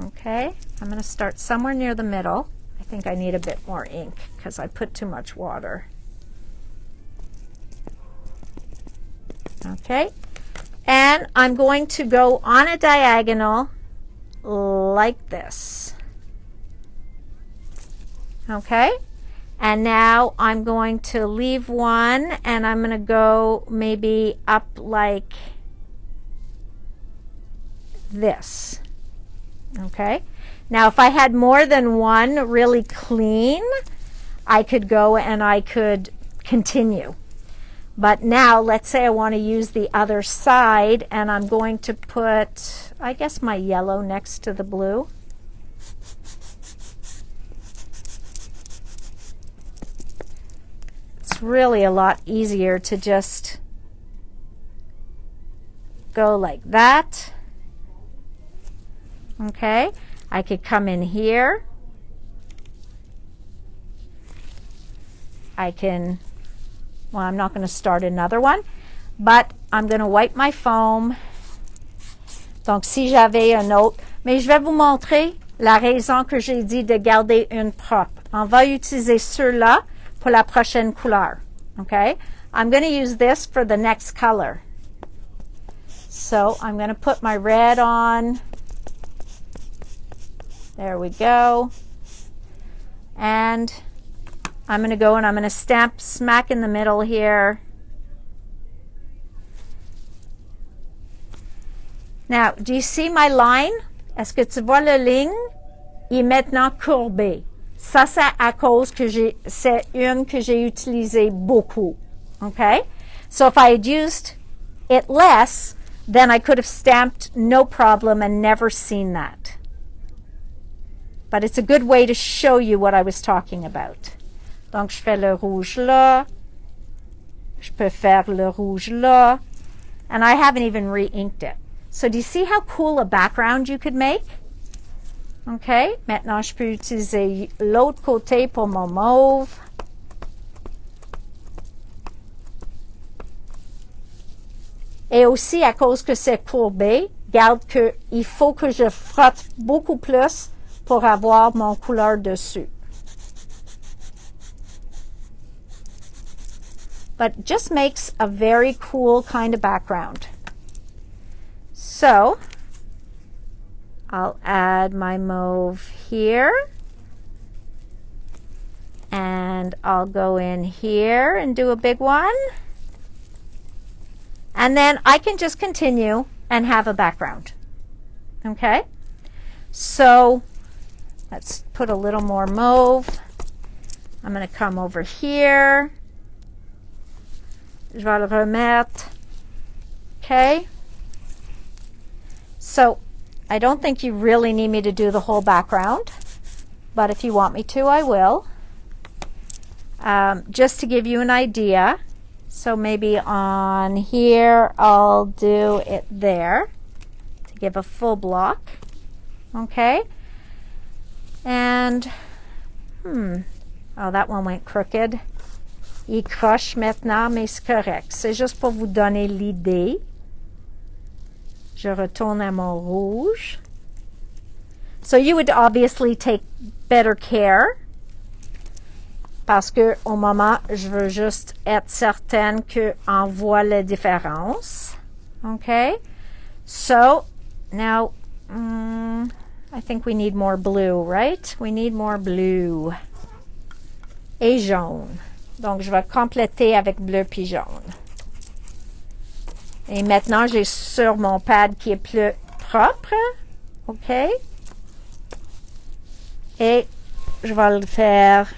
Okay, I'm going to start somewhere near the middle. I think I need a bit more ink because I put too much water. Okay, and I'm going to go on a diagonal like this. Okay. And now I'm going to leave one and I'm going to go maybe up like this. Okay. Now if I had more than one really clean, I could go and I could continue. But now let's say I want to use the other side and I'm going to put, I guess, my yellow next to the blue. It's really a lot easier to just go like that. Okay, I could come in here. I can, well, I'm not going to start another one, but I'm going to wipe my foam. Donc, si j'avais un autre, mais je vais vous montrer la raison que j'ai dit de garder une propre. On va utiliser ceux-là pour la prochaine couleur. Okay, I'm going to use this for the next color. So I'm going to put my red on. There we go. And I'm going to go and I'm going to stamp smack in the middle here. Now, do you see my line? Est-ce que tu vois la ligne? Il est maintenant courbé. Ça, c'est à cause que c'est une que j'ai utilisée beaucoup. Okay? So if I had used it less, then I could have stamped no problem and never seen that. But it's a good way to show you what I was talking about. Donc, je fais le rouge là. Je peux faire le rouge là. And I haven't even re-inked it. So do you see how cool a background you could make? Okay, maintenant je peux utiliser l'autre côté pour mon mauve. Et aussi, à cause que c'est courbé, regarde qu'il faut que je frotte beaucoup plus pour avoir mon couleur dessus. But just makes a very cool kind of background. So, I'll add my mauve here. And I'll go in here and do a big one. And then I can just continue and have a background. Okay? So, let's put a little more mauve. I'm going to come over here. Je vais le remettre. Okay? So, I don't think you really need me to do the whole background, but if you want me to, I will. Just to give you an idea, so maybe on here, I'll do it there to give a full block, okay? And, oh, that one went crooked. Il croche maintenant, mais c'est correct. C'est juste pour vous donner l'idée. Je retourne à mon rouge. So you would obviously take better care parce que au moment, je veux juste être certaine qu'on voit la différence. Okay? So now, I think we need more blue, right? We need more blue. Et jaune. Donc, je vais compléter avec bleu puis jaune. Et maintenant, j'ai sur mon pad qui est plus propre. OK? Et je vais le faire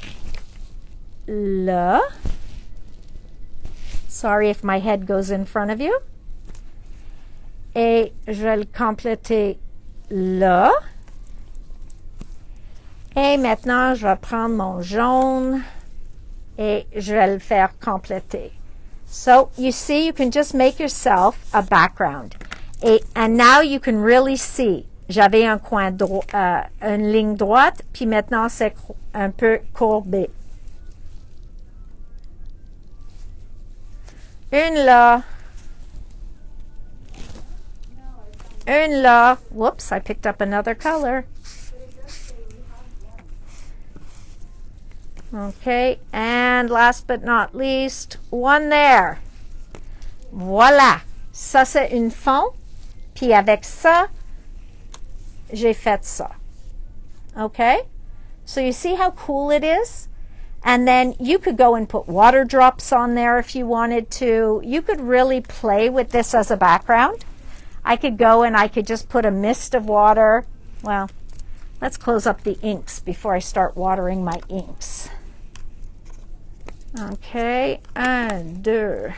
là. Sorry if my head goes in front of you. Et je vais le compléter là. Et maintenant, je vais prendre mon jaune et je vais le faire compléter. So, you see, you can just make yourself a background. And now you can really see. J'avais un coin droit, une ligne droite, puis maintenant c'est un peu courbé. Une là. Une là. Whoops, I picked up another color. Okay, and last but not least, one there. Voilà. Ça, c'est une fond. Puis avec ça, j'ai fait ça. Okay? So you see how cool it is? And then you could go and put water drops on there if you wanted to. You could really play with this as a background. I could go and I could just put a mist of water. Well, let's close up the inks before I start watering my inks. Okay, 1, 2,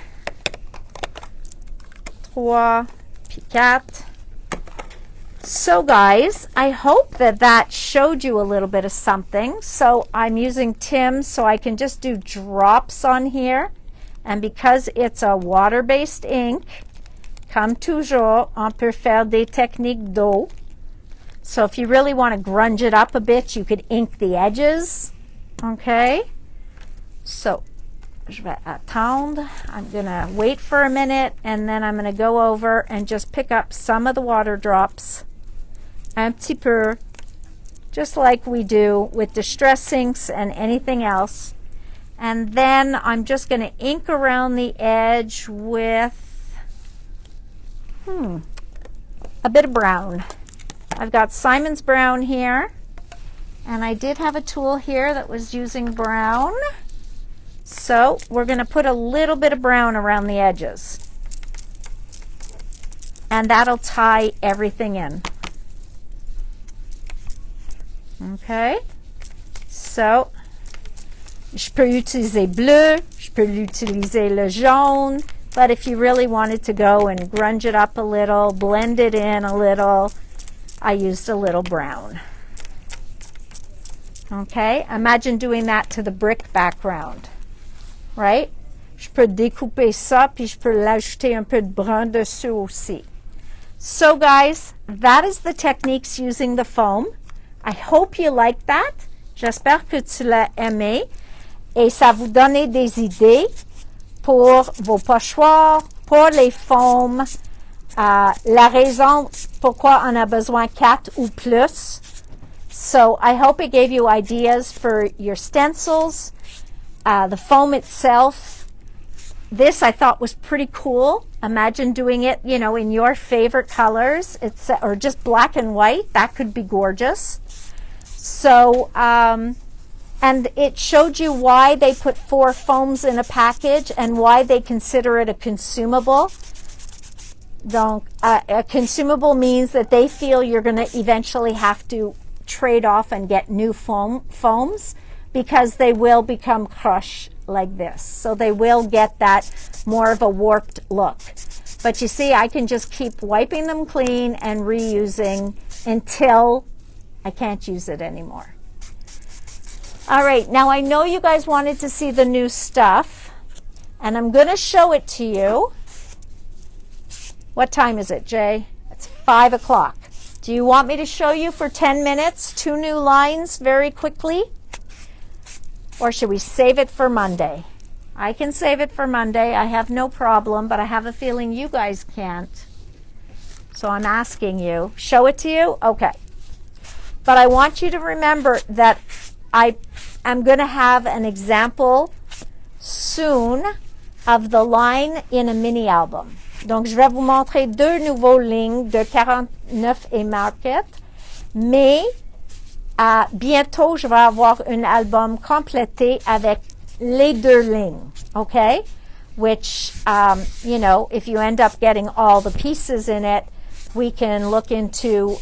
3, puis 4. So guys, I hope that showed you a little bit of something. So I'm using Tim so I can just do drops on here. And because it's a water-based ink, comme toujours, on peut faire des techniques d'eau. So if you really want to grunge it up a bit, you could ink the edges. Okay? So, je vais attendre. I'm going to wait for a minute, and then I'm going to go over and just pick up some of the water drops. Un petit peu, just like we do with distress inks and anything else. And then I'm just going to ink around the edge with a bit of brown. I've got Simon's brown here. And I did have a tool here that was using brown. So we're going to put a little bit of brown around the edges. And that'll tie everything in. Okay. So, je peux utiliser bleu, je peux utiliser le jaune, but if you really wanted to go and grunge it up a little, blend it in a little, I used a little brown. Okay, imagine doing that to the brick background, right? Je peux découper ça, puis je peux l'ajouter un peu de brun dessus aussi. So guys, that is the techniques using the foam. I hope you like that. J'espère que tu l'as aimé et ça vous donne des idées pour vos pochoirs, pour les foams. La raison pourquoi on a besoin 4 ou plus. So I hope it gave you ideas for your stencils, the foam itself. This I thought was pretty cool. Imagine doing it, you know, in your favorite colors. Or just black and white. That could be gorgeous. So, and it showed you why they put 4 foams in a package and why they consider it a consumable. Donc, a consumable means that they feel you're going to eventually have to trade off and get new foams because they will become crushed like this. So they will get that more of a warped look. But you see, I can just keep wiping them clean and reusing until I can't use it anymore. All right, now I know you guys wanted to see the new stuff, and I'm going to show it to you. What time is it, Jay? It's 5 o'clock. Do you want me to show you for 10 minutes 2 new lines very quickly? Or should we save it for Monday? I can save it for Monday. I have no problem, but I have a feeling you guys can't. So I'm asking you. Show it to you? Okay. But I want you to remember that I am going to have an example soon of the line in a mini album. Donc, je vais vous montrer 2 nouveaux lignes de 49 et Market, mais bientôt, je vais avoir un album complété avec les 2 lignes, okay? Which, you know, if you end up getting all the pieces in it, we can look into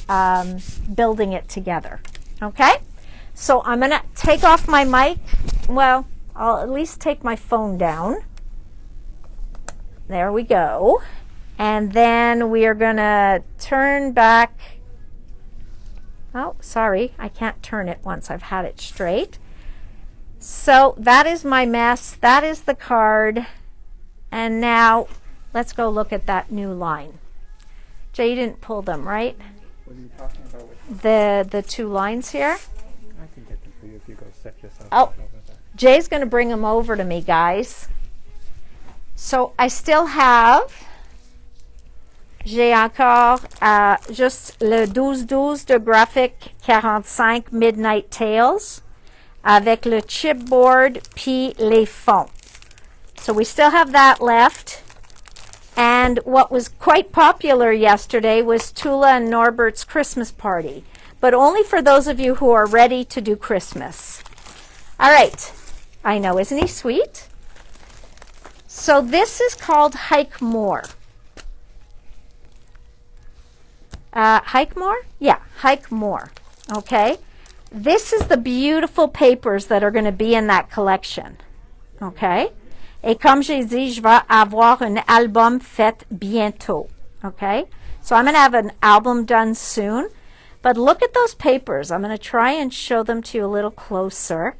building it together, okay? So I'm going to take off my mic. Well, I'll at least take my phone down. There we go. And then we are going to turn back. Oh, sorry, I can't turn it once I've had it straight. So that is my mess. That is the card. And now let's go look at that new line. Jay, you didn't pull them, right? What are you talking about with the 2 lines here? I can get them for you if you go set yourself. Oh, Jay's going to bring them over to me, guys. So I still have, j'ai encore juste le 12-12 de Graphic 45 Midnight Tales avec le chipboard puis les fonds. So we still have that left. And what was quite popular yesterday was Tula and Norbert's Christmas party, but only for those of you who are ready to do Christmas. All right. I know, isn't he sweet? So this is called Hike More. Hike More? Yeah, Hike More. Okay. This is the beautiful papers that are going to be in that collection. Okay. Et comme j'ai dit, je vais avoir un album fait bientôt. Okay. So I'm going to have an album done soon. But look at those papers. I'm going to try and show them to you a little closer.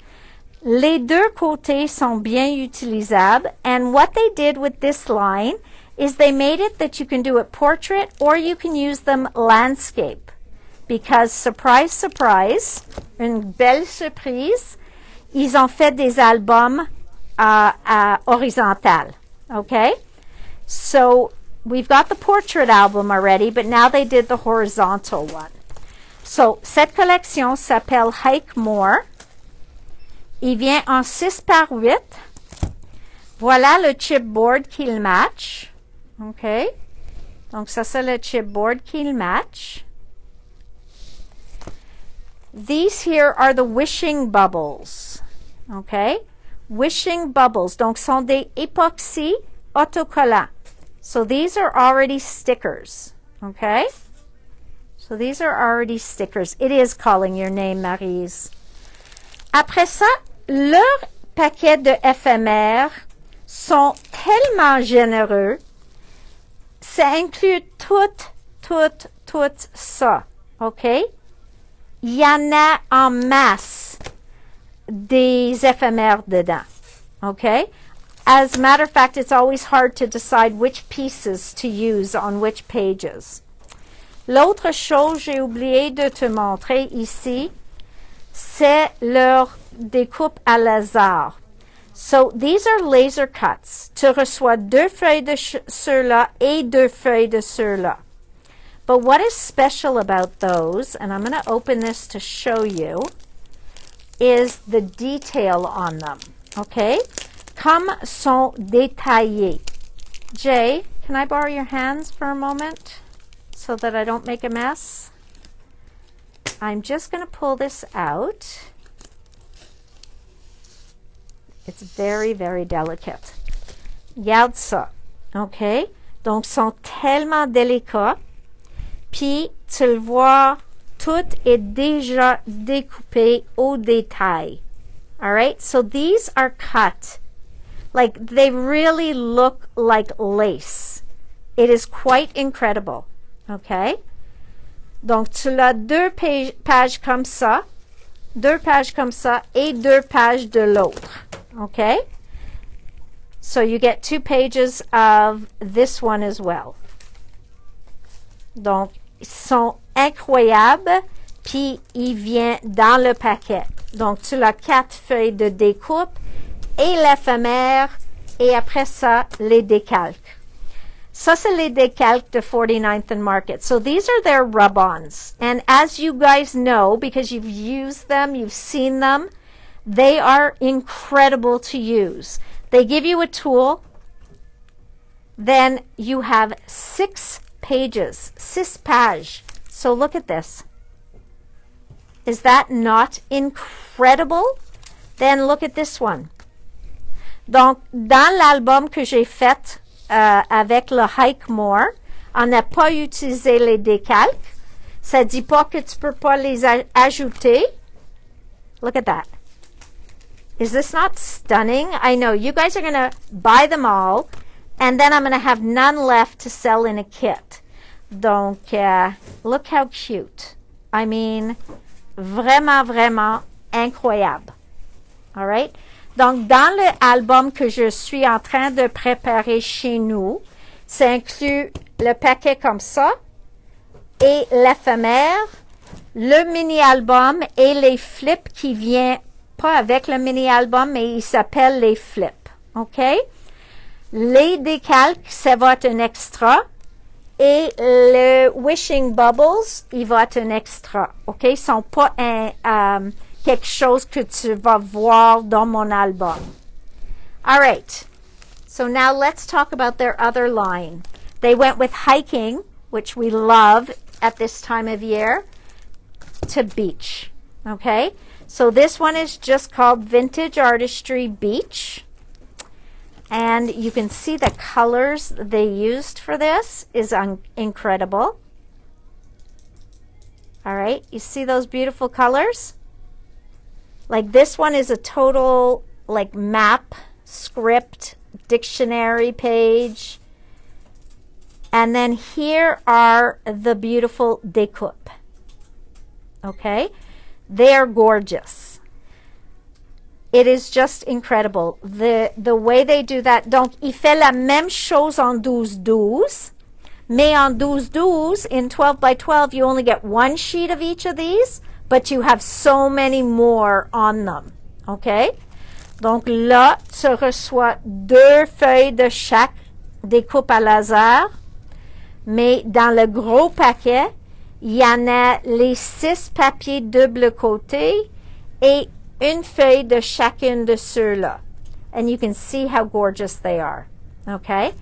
Les 2 côtés sont bien utilisables. And what they did with this line is they made it that you can do it portrait or you can use them landscape. Because, surprise, surprise, une belle surprise, ils ont fait des albums horizontal. Okay? So we've got the portrait album already, but now they did the horizontal one. So cette collection s'appelle Hike More. Il vient en 6 par 8. Voilà le chipboard qui le match. OK? Donc ça c'est le chipboard qui le match. These here are the wishing bubbles. Okay? Wishing bubbles. Donc, sont des époxy autocollants. So these are already stickers. Okay? So these are already stickers. It is calling your name, Maryse. Après ça, leurs paquets de éphémères sont tellement généreux. Ça inclut tout ça. OK? Il y en a en masse des éphémères dedans. Okay? As a matter of fact, it's always hard to decide which pieces to use on which pages. L'autre chose, j'ai oublié de te montrer ici, c'est leur découpe à laser. So, these are laser cuts. Tu reçois 2 feuilles de ceux-là et 2 feuilles de ceux-là. But what is special about those, and I'm going to open this to show you, is the detail on them. Okay? Comme sont détaillés. Jay, can I borrow your hands for a moment so that I don't make a mess? I'm just going to pull this out. It's very, very delicate. Regarde ça. OK? Donc, sont tellement délicats. Puis, tu le vois, tout est déjà découpé au détail. All right? So, these are cut. Like, they really look like lace. It is quite incredible. OK? Donc, tu as 2 pages comme ça, 2 pages comme ça, et 2 pages de l'autre. Okay? So you get 2 pages of this one as well. Donc, ils sont incroyables, puis ils viennent dans le paquet. Donc, tu as 4 feuilles de découpe et l'éphémère, et après ça, les décalques. Ça, c'est les décalques de 49th and Market. So these are their rub-ons. And as you guys know, because you've used them, you've seen them, they are incredible to use. They give you a tool. Then you have 6 pages, 6 pages. So look at this. Is that not incredible? Then look at this one. Donc, dans l'album que j'ai fait avec le Hike More, on n'a pas utilisé les décalques. Ça dit pas que tu peux pas les ajouter. Look at that. Is this not stunning? I know. You guys are going to buy them all, and then I'm going to have none left to sell in a kit. Donc, look how cute. I mean, vraiment, vraiment incroyable. All right? Donc, dans l'album que je suis en train de préparer chez nous, ça inclut le paquet comme ça, et l'éphémère, le mini-album et les flips qui viennent pas avec le mini-album, mais il s'appelle les flips. OK? Les décalques, ça va être un extra. Et le Wishing Bubbles, il va être un extra. OK? Ils ne sont pas quelque chose que tu vas voir dans mon album. All right. So now let's talk about their other line. They went with hiking, which we love at this time of year, to beach. Okay? So this one is just called Vintage Artistry Beach. And you can see the colors they used for this is incredible. All right, you see those beautiful colors? Like this one is a total like map, script, dictionary page. And then here are the beautiful découpes. Okay? They are gorgeous. It is just incredible. The way they do that. Donc, il fait la même chose en 12-12. Mais en 12-12, in 12 by 12, you only get 1 sheet of each of these, but you have so many more on them. Okay? Donc là, tu reçois 2 feuilles de chaque découpe à laser. Mais dans le gros paquet, il y en a les 6 papiers double côté et 1 feuille de chacune de ceux-là. And you can see how gorgeous they are. Okay?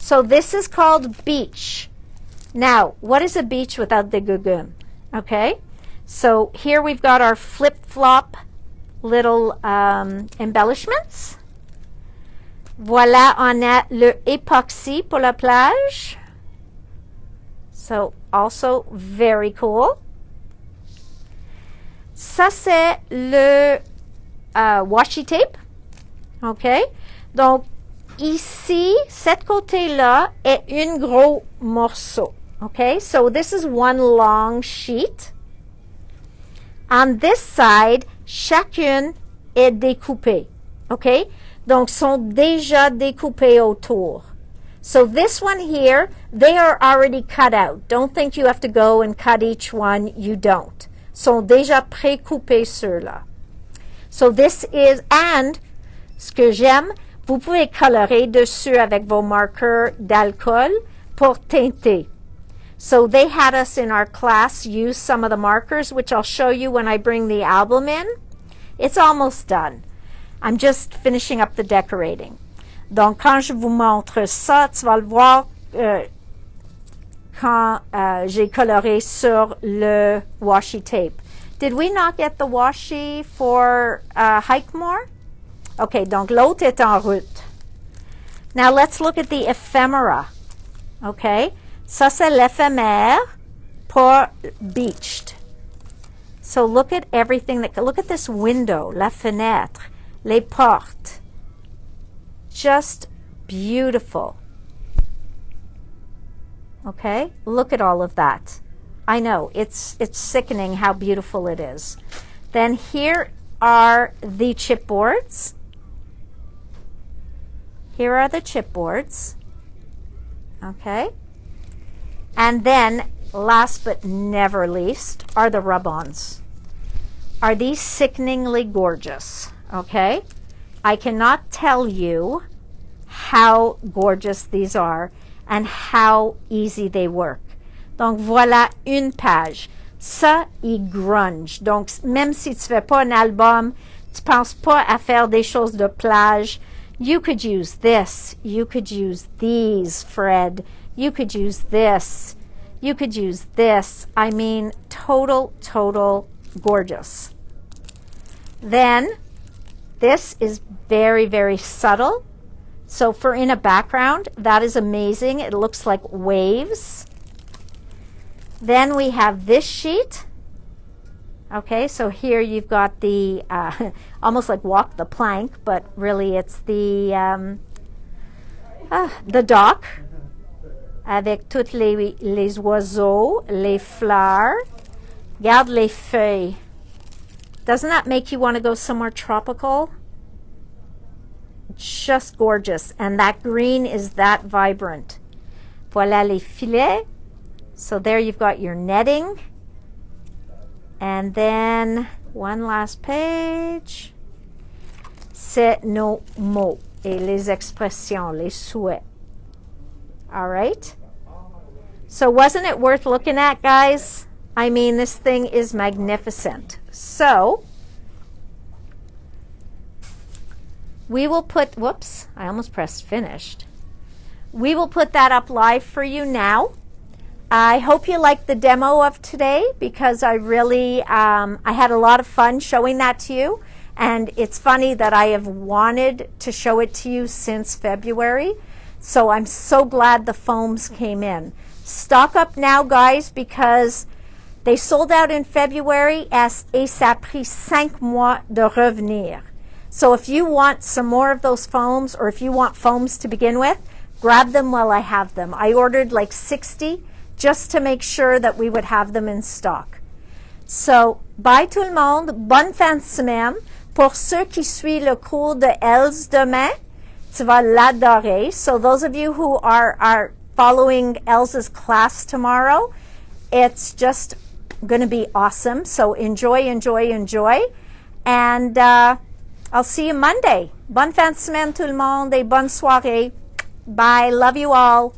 So this is called beach. Now, what is a beach without the gugun? Okay? So here we've got our flip-flop little embellishments. Voilà, on a le époxy pour la plage. So also very cool. Ça, c'est le washi tape. OK? Donc, ici, cet côté-là est un gros morceau. OK? So this is one long sheet. On this side, chacune est découpée. OK? Donc, sont déjà découpées autour. So this one here, they are already cut out. Don't think you have to go and cut each one. You don't. Sont déjà pré-coupés ceux-là. So this is, and ce que j'aime, vous pouvez colorer dessus avec vos marqueurs d'alcool pour teinter. So they had us in our class use some of the markers, which I'll show you when I bring the album in. It's almost done. I'm just finishing up the decorating. Donc, quand je vous montre ça, tu vas le voir quand j'ai coloré sur le washi tape. Did we not get the washi for Hike More? Okay, donc l'autre est en route. Now, let's look at the ephemera. Okay, ça c'est l'éphémère pour beached. So look at everything look at this window, la fenêtre, les portes. Just beautiful. Okay, look at all of that. I know, it's sickening how beautiful it is. Then here are the chipboards. Here are the chipboards. Okay. And then, last but never least, are the rub-ons. Are these sickeningly gorgeous? Okay. I cannot tell you how gorgeous these are and how easy they work. Donc, voilà une page. Ça, il grunge. Donc, même si tu fais pas un album, tu penses pas à faire des choses de plage, you could use this. You could use these, Fred. You could use this. You could use this. I mean, total gorgeous. Then, this is very, very subtle. So for in a background, that is amazing. It looks like waves. Then we have this sheet. Okay, so here you've got the, almost like walk the plank, but really it's the dock avec toutes les oiseaux, les fleurs. Regarde les feuilles. Doesn't that make you want to go somewhere tropical? Just gorgeous. And that green is that vibrant. Voilà les filets. So there you've got your netting. And then one last page. C'est nos mots et les expressions, les souhaits. All right. So wasn't it worth looking at, guys? I mean, this thing is magnificent. So we will put, whoops, I almost pressed finished. We will put that up live for you now. I hope you liked the demo of today because I really, I had a lot of fun showing that to you. And it's funny that I have wanted to show it to you since February. So I'm so glad the foams came in. Stock up now, guys, because they sold out in February et ça a pris 5 mois de revenir. So if you want some more of those foams, or if you want foams to begin with, grab them while I have them. I ordered like 60 just to make sure that we would have them in stock. So, bye tout le monde. Bonne fin de semaine. Pour ceux qui suivent le cours de Else demain, tu vas l'adorer. So those of you who are following Else's class tomorrow, it's just going to be awesome. So enjoy. And I'll see you Monday. Bonne fin de semaine tout le monde et bonne soirée. Bye. Love you all.